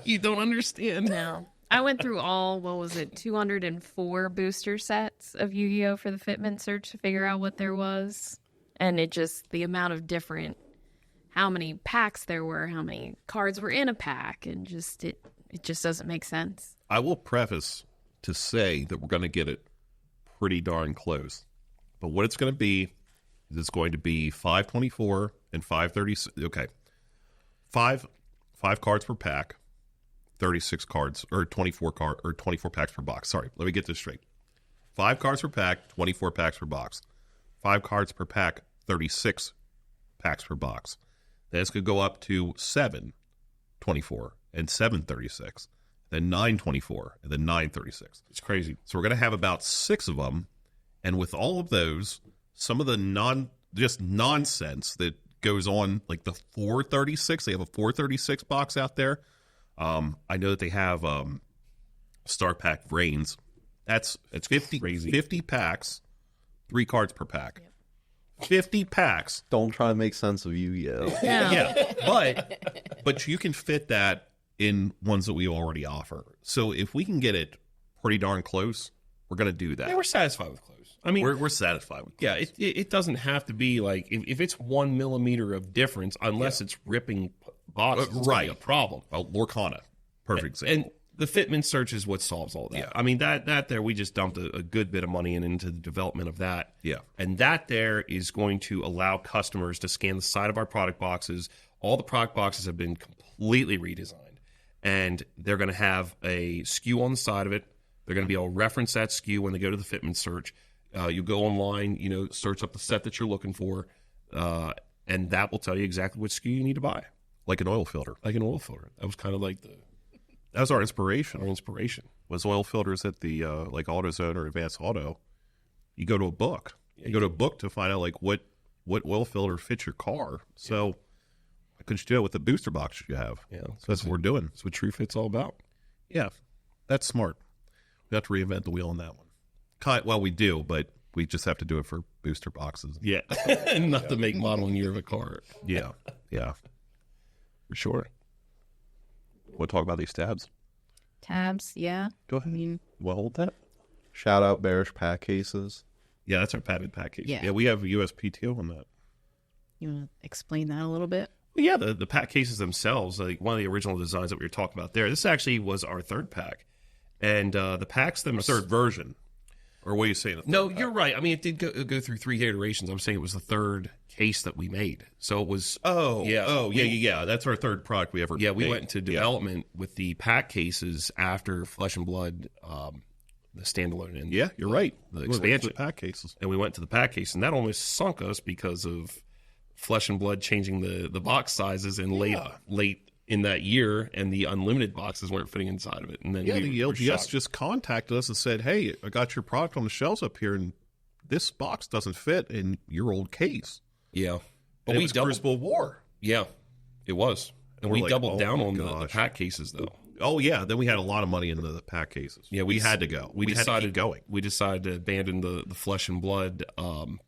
[SPEAKER 1] You don't understand?
[SPEAKER 4] No. I went through 204 booster sets of Yu-Gi-Oh! For the fitment search to figure out what there was. And the amount of different, how many packs there were, how many cards were in a pack, and it just doesn't make sense.
[SPEAKER 2] I will preface to say that we're going to get it pretty darn close. But what it's going to be is it's going to be 524 and 536. Okay. Five cards per pack, 36 cards, or 24 packs per box. Sorry, let me get this straight. 5 cards per pack, 24 packs per box. 5 cards per pack, 36 packs per box. This could go up to 724 and 736, then 924 and then 936.
[SPEAKER 1] It's crazy.
[SPEAKER 2] So we're going to have about 6 of them, and with all of those, some of the nonsense that goes on, like the 436. They have a 436 box out there. I know that they have Star Pack Brains. It's 50
[SPEAKER 1] crazy.
[SPEAKER 2] 50 packs, 3 cards per pack. Yep. 50 packs.
[SPEAKER 3] Don't try to make sense of Yu-Gi-Oh.
[SPEAKER 2] Yeah, but you can fit that in ones that we already offer. So if we can get it pretty darn close, we're going to do that.
[SPEAKER 1] Yeah, we're satisfied with close. I mean,
[SPEAKER 2] we're satisfied with close.
[SPEAKER 1] Yeah, it doesn't have to be like if it's 1 millimeter of difference, unless it's ripping boxes, it's
[SPEAKER 2] right?
[SPEAKER 1] A problem.
[SPEAKER 2] Lorcana, perfect example.
[SPEAKER 1] And the fitment search is what solves all that. Yeah. I mean, that there, we just dumped a good bit of money into the development of that.
[SPEAKER 2] Yeah.
[SPEAKER 1] And that there is going to allow customers to scan the side of our product boxes. All the product boxes have been completely redesigned. And they're going to have a SKU on the side of it. They're going to be able to reference that SKU when they go to the fitment search. You go online, search up the set that you're looking for, and that will tell you exactly what SKU you need to buy.
[SPEAKER 2] Like an oil filter.
[SPEAKER 1] Like an oil filter. That was kind of like
[SPEAKER 2] that was our inspiration.
[SPEAKER 1] Our inspiration
[SPEAKER 2] was oil filters at the like AutoZone or Advanced Auto. You go to a book. You go to a book to find out like what oil filter fits your car. So why couldn't you do it with the booster box you have?
[SPEAKER 1] Yeah,
[SPEAKER 2] so that's what we're doing.
[SPEAKER 1] That's what True Fit's all about.
[SPEAKER 2] Yeah, that's smart. We have to reinvent the wheel on that one. Well, we do, but we just have to do it for booster boxes.
[SPEAKER 1] Yeah, not the make, model, and year of a car.
[SPEAKER 2] Yeah,
[SPEAKER 1] for sure.
[SPEAKER 2] We'll talk about these tabs.
[SPEAKER 5] Tabs, yeah.
[SPEAKER 2] Go ahead. Well, hold that.
[SPEAKER 3] Shout out Bearish pack cases.
[SPEAKER 1] Yeah, that's our padded package.
[SPEAKER 5] Yeah,
[SPEAKER 2] we have USPTO on that.
[SPEAKER 5] You want to explain that a little bit?
[SPEAKER 1] Well, yeah, the pack cases themselves, like one of the original designs that we were talking about there, this actually was our third pack. And the packs themselves...
[SPEAKER 2] Third version. Or what are you saying?
[SPEAKER 1] No, you're right. I mean, it did go through 3 iterations. I'm saying it was the third case that we made. So it was...
[SPEAKER 2] Yeah. That's our third product we ever
[SPEAKER 1] made. We
[SPEAKER 2] made.
[SPEAKER 1] went into development with the pack cases after Flesh and Blood, the standalone. And
[SPEAKER 2] yeah, you're right.
[SPEAKER 1] The expansion.
[SPEAKER 2] The pack cases.
[SPEAKER 1] And we went to the pack case, and that almost sunk us because of Flesh and Blood changing the box sizes in late in that year, and the unlimited boxes weren't fitting inside of it. And then
[SPEAKER 2] the
[SPEAKER 1] were
[SPEAKER 2] LGS
[SPEAKER 1] shocked.
[SPEAKER 2] just contacted us and said, "Hey, I got your product on the shelves up here, and this box doesn't fit in your old case."
[SPEAKER 1] Yeah, but
[SPEAKER 2] And it
[SPEAKER 1] we
[SPEAKER 2] was
[SPEAKER 1] doubled.
[SPEAKER 2] Crucible War.
[SPEAKER 1] Yeah, it was, and
[SPEAKER 2] We're
[SPEAKER 1] we
[SPEAKER 2] like,
[SPEAKER 1] doubled
[SPEAKER 2] oh
[SPEAKER 1] down
[SPEAKER 2] my
[SPEAKER 1] on the
[SPEAKER 2] gosh.
[SPEAKER 1] pack cases though.
[SPEAKER 2] Oh yeah, then we had a lot of money in the pack cases.
[SPEAKER 1] Yeah,
[SPEAKER 2] we had to go. We had to keep going.
[SPEAKER 1] We decided to abandon the flesh and blood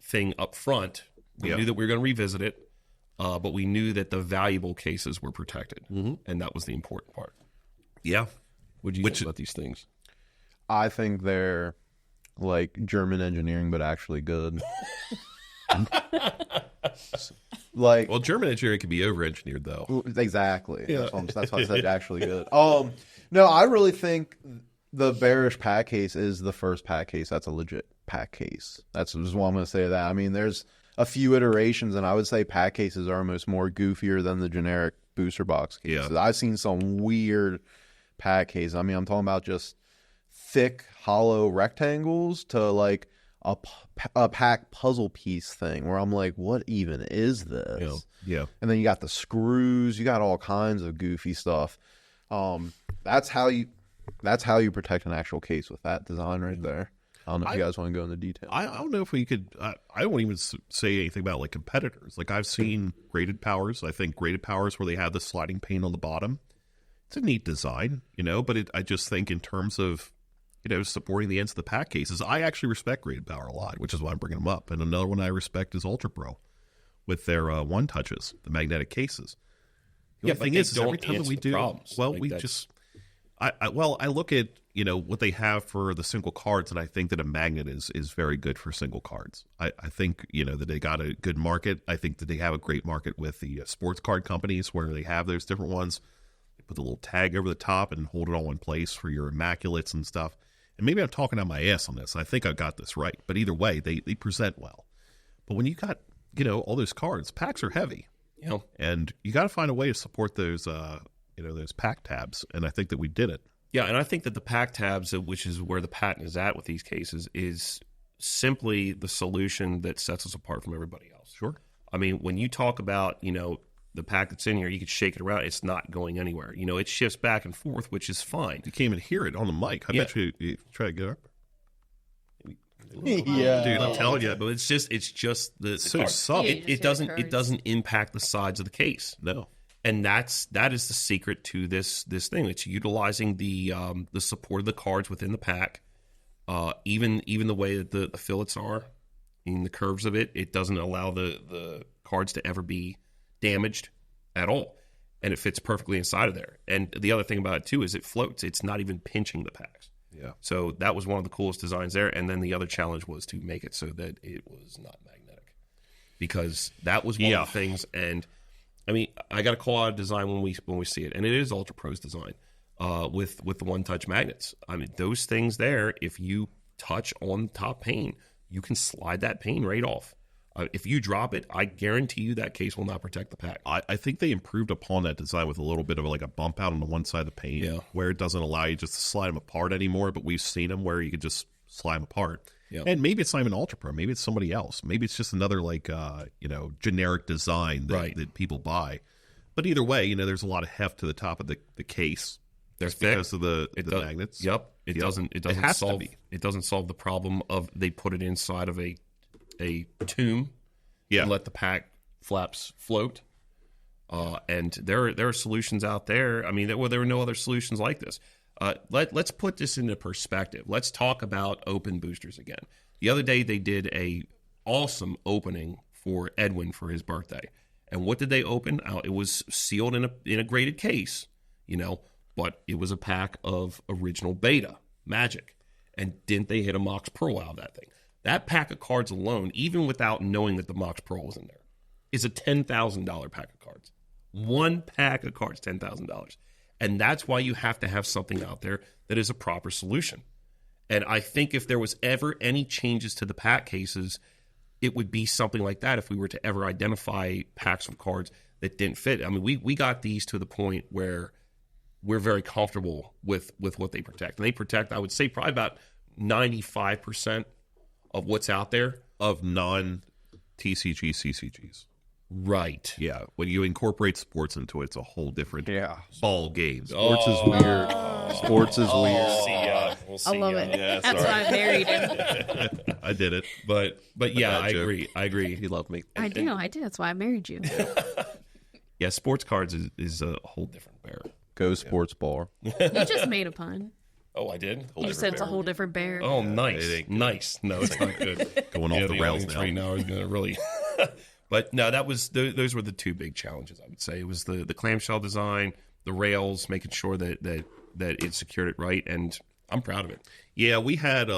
[SPEAKER 1] thing up front. We
[SPEAKER 2] Yeah.
[SPEAKER 1] knew that we were going to revisit it, but we knew that the valuable cases were protected, and that was the important part.
[SPEAKER 2] Yeah,
[SPEAKER 1] What do you think about these things?
[SPEAKER 3] I think they're like German engineering, but actually good. Like,
[SPEAKER 2] well, German engineering can be over-engineered though.
[SPEAKER 3] exactly. Yeah. That's why I said actually good. No, I really think the Bearish pack case is the first pack case that's a legit pack case. That's just what I'm going to say. That I mean, there's a few iterations, and I would say pack cases are almost more goofier than the generic booster box cases.
[SPEAKER 2] Yeah.
[SPEAKER 3] I've seen some weird pack cases. I mean, I'm talking about just thick, hollow rectangles to like a pack puzzle piece thing where I'm like, what even is this?
[SPEAKER 2] Yeah.
[SPEAKER 3] And then you got the screws, you got all kinds of goofy stuff. That's how you protect an actual case with that design right there. I don't know if you guys want to go into detail.
[SPEAKER 2] I don't know if we could. I won't even say anything about like competitors. Like I've seen graded powers. I think graded powers where they have the sliding pane on the bottom. It's a neat design, But I just think in terms of supporting the ends of the pack cases, I actually respect graded power a lot, which is why I'm bringing them up. And another one I respect is Ultra Pro with their one touches, the magnetic cases. The only thing is every time that we do,
[SPEAKER 1] problems.
[SPEAKER 2] well,
[SPEAKER 1] Like
[SPEAKER 2] we
[SPEAKER 1] that's-
[SPEAKER 2] just. I look at what they have for the single cards, and I think that a magnet is very good for single cards. I think that they got a good market. I think that they have a great market with the sports card companies where they have those different ones. They put the little tag over the top and hold it all in place for your immaculates and stuff. And maybe I'm talking out my ass on this. I think I got this right, but either way, they present well. But when you got all those cards, packs are heavy, and you got to find a way to support those those pack tabs, and I think that we did it.
[SPEAKER 1] Yeah, and I think that the pack tabs, which is where the patent is at with these cases, is simply the solution that sets us apart from everybody else.
[SPEAKER 2] Sure.
[SPEAKER 1] I mean, when you talk about, the pack that's in here, you could shake it around. It's not going anywhere. It shifts back and forth, which is fine.
[SPEAKER 2] You can't even hear it on the mic. I bet you try to get up.
[SPEAKER 3] Yeah,
[SPEAKER 2] Dude, I'm telling you.
[SPEAKER 1] But it's just the
[SPEAKER 2] So
[SPEAKER 1] card.
[SPEAKER 2] subtle.
[SPEAKER 1] It doesn't impact the sides of the case.
[SPEAKER 2] No.
[SPEAKER 1] And that is the secret to this thing. It's utilizing the support of the cards within the pack, even the way that the fillets are, in the curves of it. It doesn't allow the cards to ever be damaged at all, and it fits perfectly inside of there. And the other thing about it too is it floats. It's not even pinching the packs.
[SPEAKER 2] Yeah.
[SPEAKER 1] So that was one of the coolest designs there. And then the other challenge was to make it so that it was not magnetic, because that was one of the things. And I mean, I got to call out a design when we see it, and it is Ultra Pro's design with the one-touch magnets. I mean, those things there, if you touch on the top pane, you can slide that pane right off. If you drop it, I guarantee you that case will not protect the pack.
[SPEAKER 2] I think they improved upon that design with a little bit of like a bump out on the one side of the pane, where it doesn't allow you just to slide them apart anymore. But we've seen them where you could just slide them apart.
[SPEAKER 1] Yeah.
[SPEAKER 2] And maybe it's not even Ultra Pro. Maybe it's somebody else. Maybe it's just another like generic design that people buy. But either way, there's a lot of heft to the top of the case.
[SPEAKER 1] They're thick
[SPEAKER 2] because of the magnets.
[SPEAKER 1] Yep. It doesn't
[SPEAKER 2] has to
[SPEAKER 1] solve
[SPEAKER 2] be.
[SPEAKER 1] it doesn't solve the problem of they put it inside of a tomb and let the pack flaps float. And there are solutions out there. I mean, there were no other solutions like this. Let's put this into perspective. Let's talk about open boosters again. The other day they did a awesome opening for Edwin for his birthday. And what did they open? It was sealed in a graded case, but it was a pack of original Beta Magic. And didn't they hit a Mox Pearl out of that thing? That pack of cards alone, even without knowing that the Mox Pearl was in there, is a $10,000 pack of cards. One pack of cards, $10,000. And that's why you have to have something out there that is a proper solution. And I think if there was ever any changes to the pack cases, it would be something like that if we were to ever identify packs of cards that didn't fit. I mean, we got these to the point where we're very comfortable with what they protect. And they protect, I would say, probably about 95% of what's out there.
[SPEAKER 2] Of non-TCG CCGs.
[SPEAKER 1] Right.
[SPEAKER 2] Yeah, when you incorporate sports into it, it's a whole different ball game.
[SPEAKER 3] Sports is weird. Sports is weird.
[SPEAKER 1] We'll see
[SPEAKER 5] I love it.
[SPEAKER 1] Yeah,
[SPEAKER 4] That's why I married him.
[SPEAKER 2] I did it.
[SPEAKER 1] But yeah,
[SPEAKER 2] bad
[SPEAKER 1] I
[SPEAKER 2] joke.
[SPEAKER 1] agree. I agree.
[SPEAKER 2] You love me.
[SPEAKER 4] I do. That's why I married you.
[SPEAKER 1] Yeah, sports cards is a whole different bear.
[SPEAKER 3] Go sports bar.
[SPEAKER 4] You just made a pun.
[SPEAKER 1] Oh, I did.
[SPEAKER 4] You said it's a whole different bear.
[SPEAKER 1] Oh, nice,
[SPEAKER 2] It ain't good.
[SPEAKER 1] nice. No, it's not good.
[SPEAKER 2] Going off the rails now.
[SPEAKER 1] Right now is going to really. But no, that was those were the two big challenges. I would say it was the clamshell design, the rails, making sure that it secured it right, and I'm proud of it.
[SPEAKER 2] Yeah, we had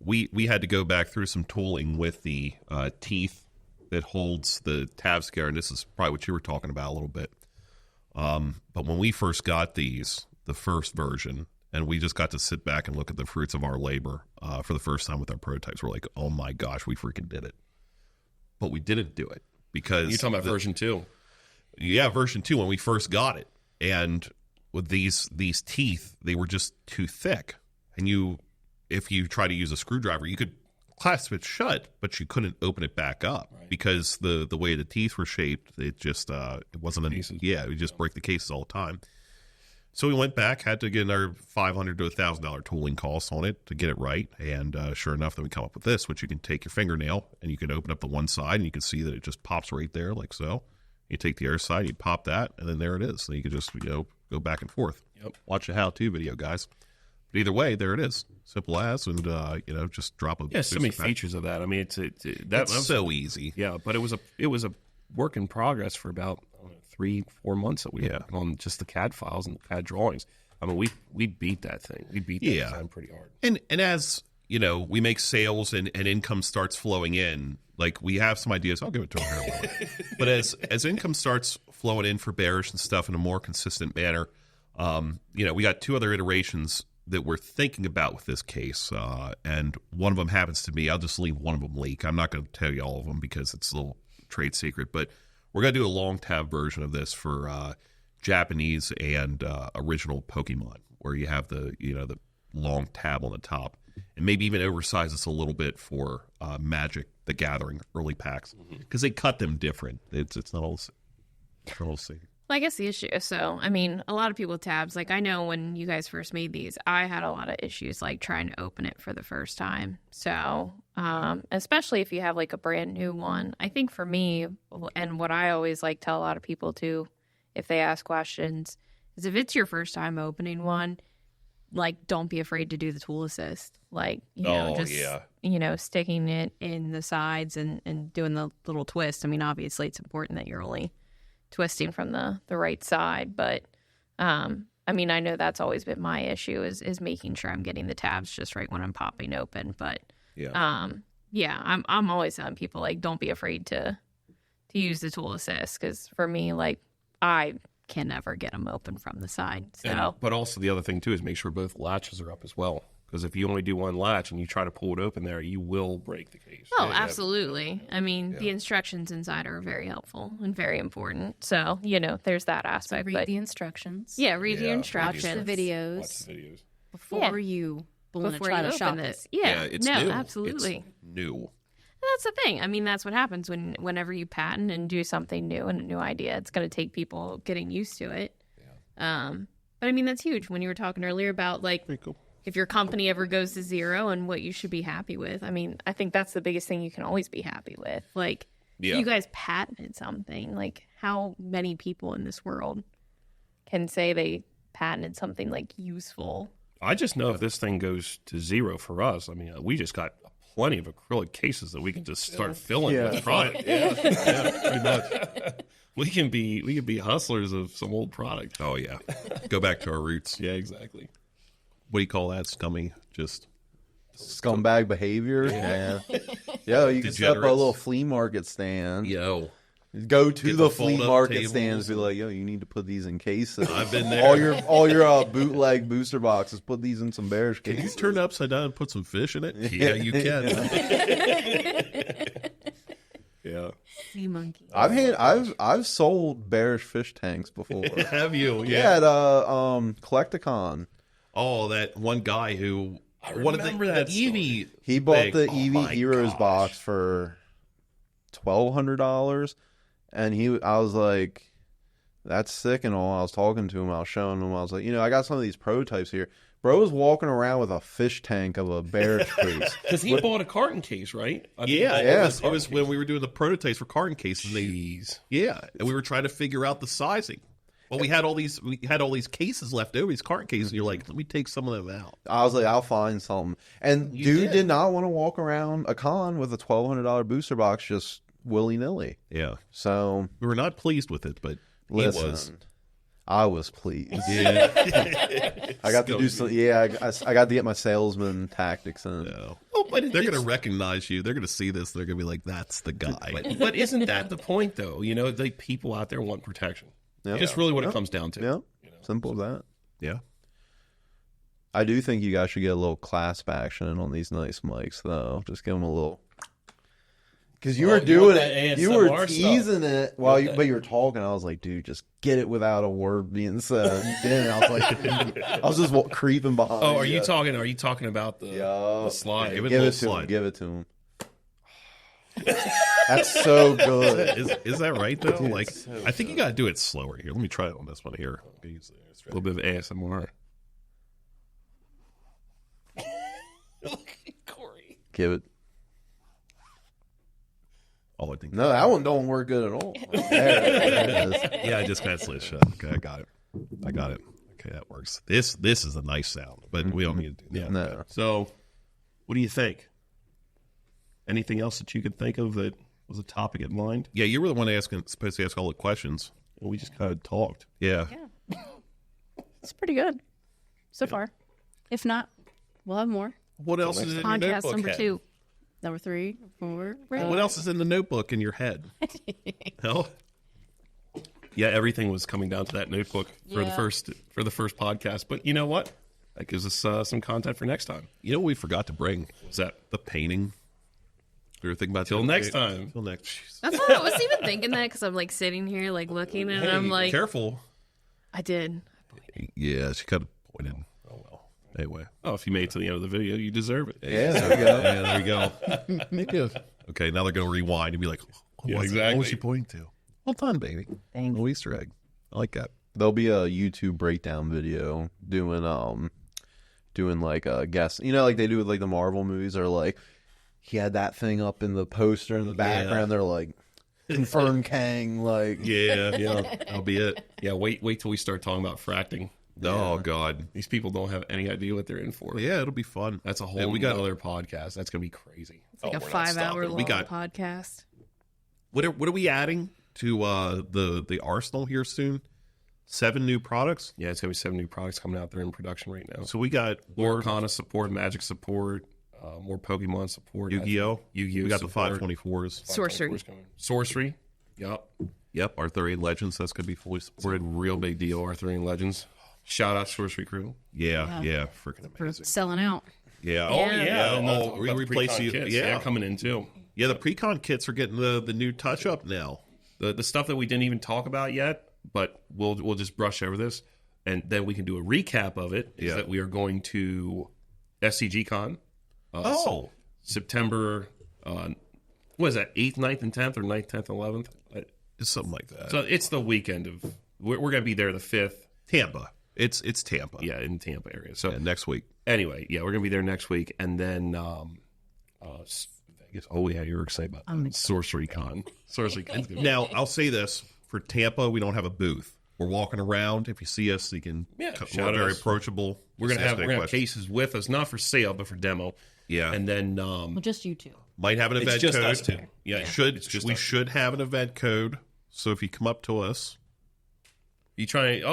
[SPEAKER 2] we had to go back through some tooling with the teeth that holds the tab scare, and this is probably what you were talking about a little bit. But when we first got these, the first version, and we just got to sit back and look at the fruits of our labor for the first time with our prototypes, we're like, oh my gosh, we freaking did it. But we didn't do it because
[SPEAKER 1] You're talking about version 2.
[SPEAKER 2] Yeah, version 2 when we first got it, and with these teeth, they were just too thick, and if you try to use a screwdriver, you could clasp it shut, but you couldn't open it back up because the way the teeth were shaped, it just it wasn't it would just break the cases all the time. So we went back, had to get our $500 to $1,000 tooling costs on it to get it right, and sure enough, then we come up with this, which you can take your fingernail and you can open up the one side, and you can see that it just pops right there, like so. You take the other side, you pop that, and then there it is. So you can just go back and forth.
[SPEAKER 1] Yep.
[SPEAKER 2] Watch a how-to video, guys. But either way, there it is, simple as, and just drop a.
[SPEAKER 1] Yeah, so many features of that. I mean, it's
[SPEAKER 2] so easy.
[SPEAKER 1] Yeah, but it was a work in progress for about 3-4 months that we were on just the CAD files and the CAD drawings. I mean, we beat that thing. We beat that design pretty hard.
[SPEAKER 2] And as we make sales and income starts flowing in, like we have some ideas. I'll give it to him here in a moment. But as income starts flowing in for Bearish and stuff in a more consistent manner, we got 2 other iterations that we're thinking about with this case, and one of them happens to be, I'll just leave one of them leak. I'm not going to tell you all of them because it's a little trade secret, but we're going to do a long tab version of this for Japanese and original Pokemon, where you have the long tab on the top, and maybe even oversize this a little bit for Magic the Gathering early packs, because they cut them different. It's not all the same.
[SPEAKER 4] Well, I guess the issue, so, I mean, a lot of people with tabs, like I know when you guys first made these, I had a lot of issues like trying to open it for the first time. So, especially if you have like a brand new one, I think for me, and what I always like tell a lot of people too, if they ask questions, is if it's your first time opening one, like don't be afraid to do the tool assist. Like, sticking it in the sides and doing the little twist. I mean, obviously it's important that you're only twisting from the right side, but I mean, I know that's always been my issue is making sure I'm getting the tabs just right when I'm popping open. But I'm always telling people like don't be afraid to use the tool assist, because for me, like I can never get them open from the side. So,
[SPEAKER 1] but also the other thing too is make sure both latches are up as well. Because if you only do one latch and you try to pull it open there, you will break the case.
[SPEAKER 4] Oh, absolutely. I mean, the instructions inside are very helpful and very important. So, there's that aspect.
[SPEAKER 5] So read the instructions.
[SPEAKER 4] Yeah, read the instructions.
[SPEAKER 5] Watch the videos.
[SPEAKER 1] Watch the videos.
[SPEAKER 5] Before you try to shop
[SPEAKER 4] this.
[SPEAKER 5] it.
[SPEAKER 4] Yeah,
[SPEAKER 2] it's
[SPEAKER 4] no,
[SPEAKER 2] new.
[SPEAKER 4] absolutely.
[SPEAKER 2] It's new.
[SPEAKER 4] That's the thing. I mean, that's what happens whenever you patent and do something new and a new idea. It's going to take people getting used to it. Yeah. But I mean, that's huge. When you were talking earlier about like, if your company ever goes to zero and what you should be happy with. I mean, I think that's the biggest thing you can always be happy with. Like, you guys patented something. Like, how many people in this world can say they patented something like useful?
[SPEAKER 1] I just know if this thing goes to zero for us, I mean, we just got plenty of acrylic cases that we can just start filling with product. Yeah, pretty much. We can be hustlers of some old product.
[SPEAKER 2] Oh yeah, go back to our roots.
[SPEAKER 1] Yeah, exactly.
[SPEAKER 2] What do you call that? Scummy, just
[SPEAKER 3] scumbag behavior. Yeah. Yo, you can set up a little flea market stand.
[SPEAKER 2] Yo.
[SPEAKER 3] Go to the flea market
[SPEAKER 2] tables.
[SPEAKER 3] stands. Be like, yo, you need to put these in cases.
[SPEAKER 2] I've been there.
[SPEAKER 3] All your bootleg booster boxes. Put these in some Bearish cases.
[SPEAKER 2] Can you turn it upside down and put some fish in it? Yeah, you can.
[SPEAKER 1] Yeah.
[SPEAKER 4] Sea monkey.
[SPEAKER 3] I've sold Bearish fish tanks before.
[SPEAKER 2] Have you?
[SPEAKER 3] Yeah, at Collecticon.
[SPEAKER 2] Oh, that one guy who
[SPEAKER 1] remember that
[SPEAKER 2] Eevee.
[SPEAKER 3] He bought
[SPEAKER 2] thing.
[SPEAKER 3] the Eevee Heroes box for $1,200, And I was like, that's sick and all. I was talking to him. I was showing him. I was like, I got some of these prototypes here. Bro was walking around with a fish tank of a Bearish case.
[SPEAKER 1] Because he bought a carton case, right?
[SPEAKER 2] It was when we were doing the prototypes for carton cases.
[SPEAKER 1] Jeez.
[SPEAKER 2] And we were trying to figure out the sizing. Well, we had all these cases left over, these carton cases. And you're like, let me take some of them out.
[SPEAKER 3] I was like, I'll find something. And dude did not want to walk around a con with a $1,200 booster box just willy-nilly.
[SPEAKER 2] Yeah.
[SPEAKER 3] So
[SPEAKER 2] We were not pleased with it, but
[SPEAKER 3] listen,
[SPEAKER 2] he was.
[SPEAKER 3] I was pleased.
[SPEAKER 2] Yeah.
[SPEAKER 3] I got to do some. Yeah, I got to get my salesman tactics in.
[SPEAKER 2] No. Oh, but they're going to recognize you. They're going to see this. They're going to be like, that's the guy.
[SPEAKER 1] But isn't that the point, though? The people out there want protection.
[SPEAKER 3] Yep.
[SPEAKER 1] Just really what it comes down to.
[SPEAKER 3] Yeah, simple as that.
[SPEAKER 2] Yeah.
[SPEAKER 3] I do think you guys should get a little clasp action on these nice mics, though. Just give them a little. Because you were doing it, you were teasing it while but you were talking. I was like, dude, just get it without a word being said. And I was like, I was just creeping behind.
[SPEAKER 1] Oh, are you talking about the slide?
[SPEAKER 3] Give it to him. Give it to him. That's so good.
[SPEAKER 2] Is that right though?
[SPEAKER 3] Dude,
[SPEAKER 2] like,
[SPEAKER 3] so
[SPEAKER 2] I think you got to do it slower here. Let me try it on this one here.
[SPEAKER 1] A little bit of ASMR. Corey.
[SPEAKER 3] Give it.
[SPEAKER 2] Oh, I think
[SPEAKER 3] No, that one don't work good at all. There it is.
[SPEAKER 2] yeah, I just kind of slid shut. Okay, I got it. Okay, that works. This is a nice sound, but we don't need to do that.
[SPEAKER 3] No.
[SPEAKER 1] So, what do you think? Anything else that you could think of that was a topic in mind?
[SPEAKER 2] Yeah, you were the one supposed to ask all the questions.
[SPEAKER 1] Well, we just kind of talked.
[SPEAKER 2] Yeah.
[SPEAKER 5] It's pretty good so far. If not, we'll have more.
[SPEAKER 2] What else is in your
[SPEAKER 4] Podcast
[SPEAKER 2] notebook?
[SPEAKER 4] number 2.
[SPEAKER 5] Number 3, 4.
[SPEAKER 2] What else is in the notebook in your head? Hell,
[SPEAKER 1] Yeah, everything was coming down to that notebook for
[SPEAKER 5] Yeah.
[SPEAKER 1] the first podcast. But you know what? That gives us some content for next time.
[SPEAKER 2] you know what we forgot to bring?
[SPEAKER 1] What's that?
[SPEAKER 2] The painting. We were thinking about
[SPEAKER 1] Till
[SPEAKER 2] that.
[SPEAKER 1] next time.
[SPEAKER 2] Till next. Jeez.
[SPEAKER 4] That's what I was even thinking that because I'm like sitting here like looking and I'm like,
[SPEAKER 2] Careful.
[SPEAKER 4] I did.
[SPEAKER 2] Yeah, she kind of pointed. Oh well. Anyway.
[SPEAKER 1] Oh, if you made it to the end of the video, you deserve it.
[SPEAKER 3] Yeah, there we go.
[SPEAKER 2] Yeah, there we go. Maybe. Okay, now they're going to rewind and be like,
[SPEAKER 1] Yeah,
[SPEAKER 2] What was
[SPEAKER 1] exactly.
[SPEAKER 2] she pointing to? Well done, baby.
[SPEAKER 5] Thanks.
[SPEAKER 2] Little Easter egg. I like that.
[SPEAKER 3] There'll be a YouTube breakdown video doing like a guess. Like they do with like the Marvel movies, or like he had that thing up in the poster in the background. They're like, confirm Kang. Like,
[SPEAKER 2] Yeah, that'll be it.
[SPEAKER 1] Yeah, wait till we start talking about fracting.
[SPEAKER 2] Oh, God.
[SPEAKER 1] These people don't have any idea what they're in for.
[SPEAKER 2] Yeah, it'll be fun.
[SPEAKER 1] That's a whole
[SPEAKER 2] Yeah, we got
[SPEAKER 1] other podcast. That's going to be crazy.
[SPEAKER 4] It's like a
[SPEAKER 2] we're not
[SPEAKER 4] 5-hour
[SPEAKER 2] stopping.
[SPEAKER 4] long
[SPEAKER 2] We got-
[SPEAKER 4] podcast.
[SPEAKER 2] What are we adding to the arsenal here soon? 7 new products.
[SPEAKER 1] Yeah, it's going to be 7 new products coming out there in production right now.
[SPEAKER 2] So we got
[SPEAKER 1] Lorcana support, Magic support, more Pokemon support.
[SPEAKER 2] Yu-Gi-Oh.
[SPEAKER 1] Yu-Gi-Oh
[SPEAKER 2] We got the
[SPEAKER 1] support.
[SPEAKER 2] 524s.
[SPEAKER 4] Sorcery.
[SPEAKER 1] Sorcery. Yep.
[SPEAKER 2] Yep, Arthurian Legends. That's going to be fully supported.
[SPEAKER 1] Real big deal, Arthurian Legends. Shout out Sorcery Crew.
[SPEAKER 2] Yeah, freaking
[SPEAKER 5] For
[SPEAKER 2] amazing.
[SPEAKER 5] selling out.
[SPEAKER 2] Yeah.
[SPEAKER 1] Oh, yeah.
[SPEAKER 2] And
[SPEAKER 1] Oh,
[SPEAKER 2] we replace you.
[SPEAKER 1] kits.
[SPEAKER 2] Yeah.
[SPEAKER 1] Coming in too.
[SPEAKER 2] Yeah, the pre-con kits are getting the new touch-up now.
[SPEAKER 1] The stuff that we didn't even talk about yet, but we'll just brush over this, and then we can do a recap of it. Is
[SPEAKER 2] Yeah.
[SPEAKER 1] that we are going to SCG Con. September, what is that, 8th, 9th, and 10th, or 9th, 10th, 11th?
[SPEAKER 2] It's something like that.
[SPEAKER 1] So it's the weekend of, we're going to be there the 5th.
[SPEAKER 2] Tampa. It's Tampa.
[SPEAKER 1] Yeah, in Tampa area. So
[SPEAKER 2] Yeah, next week.
[SPEAKER 1] anyway, yeah, we're going to be there next week. And then Vegas. Oh, yeah, you're excited about that. Sorcery Con. Sorcery Con.
[SPEAKER 2] Now, I'll say this. For Tampa, we don't have a booth. We're walking around. If you see us, you can
[SPEAKER 1] shout
[SPEAKER 2] we're very
[SPEAKER 1] us.
[SPEAKER 2] approachable.
[SPEAKER 1] We're going
[SPEAKER 2] Just
[SPEAKER 1] to
[SPEAKER 2] ask
[SPEAKER 1] have
[SPEAKER 2] any questions.
[SPEAKER 1] cases with us, not for sale, but for demo.
[SPEAKER 2] Yeah.
[SPEAKER 1] And then
[SPEAKER 5] Well, just you two.
[SPEAKER 2] Might have an
[SPEAKER 1] it's
[SPEAKER 2] event
[SPEAKER 1] just
[SPEAKER 2] code.
[SPEAKER 1] us two. Yeah, it's just
[SPEAKER 2] we
[SPEAKER 1] us.
[SPEAKER 2] should have an event code. So if you come up to us,
[SPEAKER 1] You try, a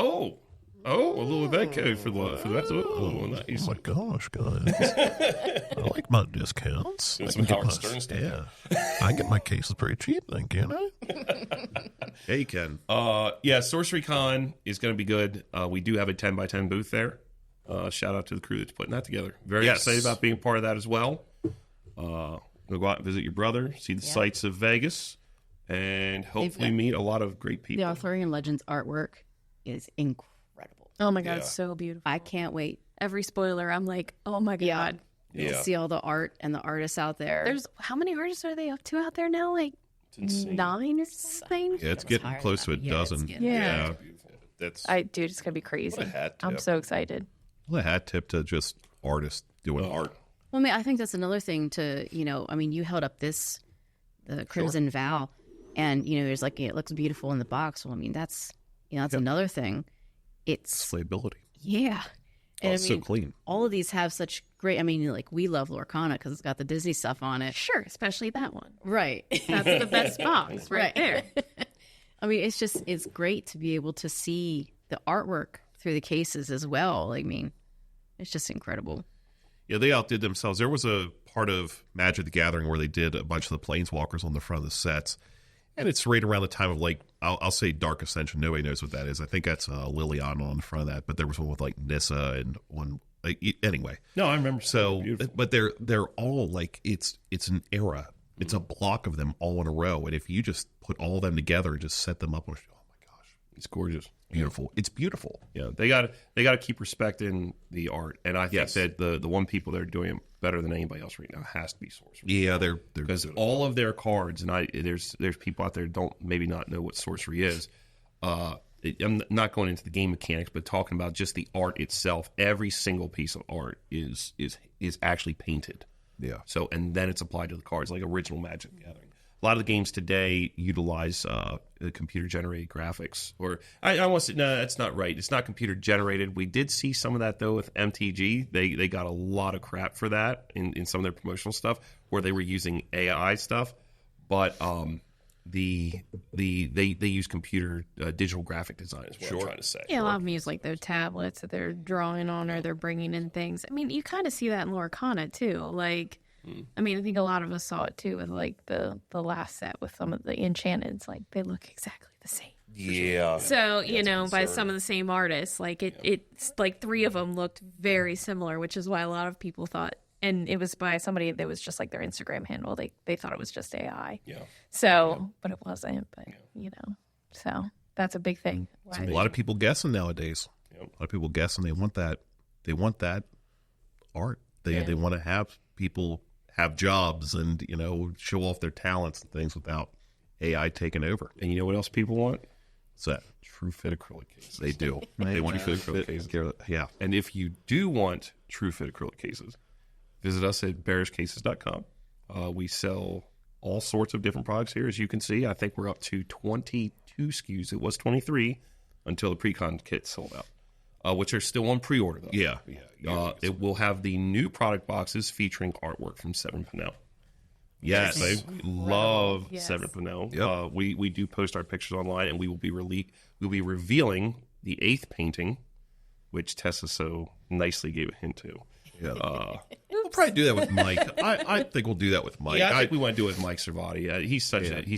[SPEAKER 1] little event code for the rest of it. Oh, nice.
[SPEAKER 2] my gosh, guys! I like my discounts.
[SPEAKER 1] Doing some Howard Stern stuff.
[SPEAKER 2] Yeah, I get my cases pretty cheap, then, can't I? Yeah, you can.
[SPEAKER 1] Yeah, Sorcery Con is going to be good. We do have a 10x10 booth there. Shout out to the crew that's putting that together. Very
[SPEAKER 2] Yes.
[SPEAKER 1] excited about being part of that as well. We'll go out and visit your brother, see the sights of Vegas, and hopefully meet a lot of great people.
[SPEAKER 5] The Arthurian Legends artwork is incredible.
[SPEAKER 4] Oh my God, it's so beautiful.
[SPEAKER 5] I can't wait.
[SPEAKER 4] Every spoiler, I'm like, oh my God.
[SPEAKER 5] To see all the art and the artists out there.
[SPEAKER 4] There's how many artists are they up to out there now? Like 9 or something.
[SPEAKER 2] Yeah, it's getting
[SPEAKER 5] higher
[SPEAKER 2] close to a
[SPEAKER 5] than that. Yeah, it's
[SPEAKER 2] dozen.
[SPEAKER 5] getting-
[SPEAKER 4] Yeah.
[SPEAKER 2] That's
[SPEAKER 4] Dude, it's gonna be crazy.
[SPEAKER 2] what a hat
[SPEAKER 4] I'm
[SPEAKER 2] tip.
[SPEAKER 4] so excited.
[SPEAKER 2] a hat tip to just artists doing art.
[SPEAKER 5] Well, I mean, I think that's another thing to, I mean, you held up the Crimson Vow, and, there's like, it looks beautiful in the box. Well, I mean, that's another thing. It's,
[SPEAKER 2] Slayability.
[SPEAKER 5] yeah. And
[SPEAKER 2] It's so clean.
[SPEAKER 5] all of these have such great, I mean, like, we love Lorcana because it's got the Disney stuff on it.
[SPEAKER 4] Sure, especially that one.
[SPEAKER 5] Right.
[SPEAKER 4] That's the best box right there.
[SPEAKER 5] I mean, it's great to be able to see the artwork through the cases as well. I mean, it's just incredible.
[SPEAKER 2] Yeah, they outdid themselves. There was a part of Magic the Gathering where they did a bunch of the Planeswalkers on the front of the sets. And it's right around the time of, like, I'll say Dark Ascension. Nobody knows what that is. I think that's Liliana on the front of that. But there was one with, like, Nissa and one. Anyway.
[SPEAKER 1] No, I remember.
[SPEAKER 2] So,
[SPEAKER 1] Beautiful.
[SPEAKER 2] but they're all, like, it's an era. It's a block of them all in a row. And if you just put all of them together and just set them up, oh, my gosh.
[SPEAKER 1] It's gorgeous.
[SPEAKER 2] Beautiful. It's beautiful.
[SPEAKER 1] Yeah, they got to keep respecting the art, and I think that the one people that are doing it better than anybody else right now has to be Sorcery.
[SPEAKER 2] Yeah, they're
[SPEAKER 1] Because all of their cards, and there's people out there who don't maybe not know what Sorcery is. I'm not going into the game mechanics, but talking about just the art itself. Every single piece of art is actually painted.
[SPEAKER 2] Yeah.
[SPEAKER 1] So, and then it's applied to the cards, like original Magic the Gathering. A lot of the games today utilize computer-generated graphics. Or I want to say, no, that's not right. It's not computer-generated. We did see some of that, though, with MTG. They got a lot of crap for that in some of their promotional stuff, where they were using AI stuff. But they use computer digital graphic design is what I'm trying to say.
[SPEAKER 4] Yeah, a lot of them use like their tablets that they're drawing on, or they're bringing in things. I mean, you kind of see that in Lorcana too. Like, I mean, I think a lot of us saw it too with like the last set with some of the Enchanteds. Like, they look exactly the same.
[SPEAKER 1] Yeah.
[SPEAKER 4] So, by some of the same artists, like it's like 3 of them looked very similar, which is why a lot of people thought, and it was by somebody that was just like their Instagram handle. They thought it was just AI.
[SPEAKER 1] Yeah.
[SPEAKER 4] So, but it wasn't. But so that's a big thing.
[SPEAKER 2] A lot of people guessing nowadays.
[SPEAKER 1] Yep.
[SPEAKER 2] A lot of people guessing they want that. They want that art. They want to have people have jobs and show off their talents and things without AI taking over.
[SPEAKER 1] And you know what else people want?
[SPEAKER 2] What's that?
[SPEAKER 1] True fit acrylic cases.
[SPEAKER 2] They do. They want true fit acrylic cases. Yeah.
[SPEAKER 1] And if you do want true fit acrylic cases, visit us at bearishcases.com. We sell all sorts of different products here. As you can see, I think we're up to 22 SKUs. It was 23 until the pre-con kit sold out, which are still on pre-order, though.
[SPEAKER 2] Yeah.
[SPEAKER 1] It will have the new product boxes featuring artwork from Severin Pinnell.
[SPEAKER 2] Yes.
[SPEAKER 1] They love
[SPEAKER 4] Yes.
[SPEAKER 1] Severin Pinnell.
[SPEAKER 2] Yep.
[SPEAKER 1] We do post our pictures online, and we will be revealing the 8th painting, which Tessa so nicely gave a hint to.
[SPEAKER 2] Yeah. We'll probably do that with Mike. I think we'll do that with Mike.
[SPEAKER 1] Yeah, I think we want to do it with Mike Servati. He's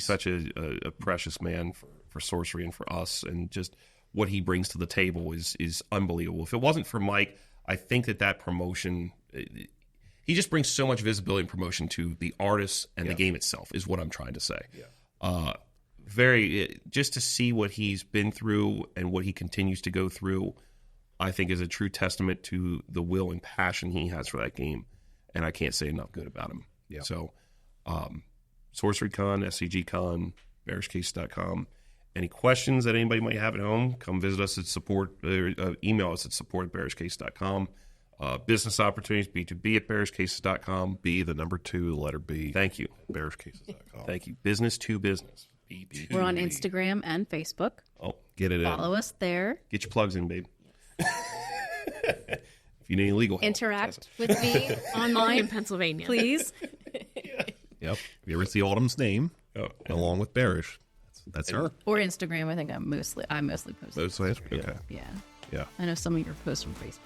[SPEAKER 1] such a precious man for sorcery and for us, and just what he brings to the table is unbelievable. If it wasn't for Mike, I think that promotion, he just brings so much visibility and promotion to the artists and the game itself, is what I'm trying to say. Yeah. Just to see what he's been through and what he continues to go through, I think is a true testament to the will and passion he has for that game. And I can't say enough good about him.
[SPEAKER 2] Yeah.
[SPEAKER 1] So, SorceryCon, SCGCon, bearishcase.com. Any questions that anybody might have at home, come visit us at email us at support@bearishcase.com. Business opportunities, B2B at bearishcases.com.
[SPEAKER 2] B, the number 2, the letter B.
[SPEAKER 1] Thank you.
[SPEAKER 2] Bearishcases.com.
[SPEAKER 1] Thank you. Business to business. B2B.
[SPEAKER 5] We're on Instagram and Facebook.
[SPEAKER 1] Oh,
[SPEAKER 2] Get it in.
[SPEAKER 5] Follow us there.
[SPEAKER 1] get your plugs in, babe. If you need any legal help.
[SPEAKER 5] Interact with me
[SPEAKER 4] Only in
[SPEAKER 5] online,
[SPEAKER 4] Pennsylvania.
[SPEAKER 5] please.
[SPEAKER 2] Yep. If you ever see Autumn's name, along with Bearish, that's her.
[SPEAKER 5] Or Instagram. I think I mostly post.
[SPEAKER 2] Those ways? Okay.
[SPEAKER 5] Yeah.
[SPEAKER 2] Yeah.
[SPEAKER 5] I know some of your posts from Facebook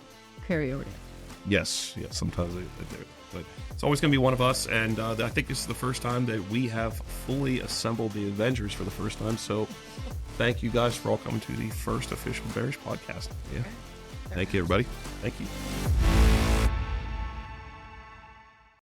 [SPEAKER 5] carry over to
[SPEAKER 1] Yes, sometimes they do. But it's always going to be one of us, and I think this is the first time that we have fully assembled the Avengers for the first time. So thank you guys for all coming to the first official Bearish podcast.
[SPEAKER 2] Yeah. Thank you, everybody.
[SPEAKER 1] Thank you.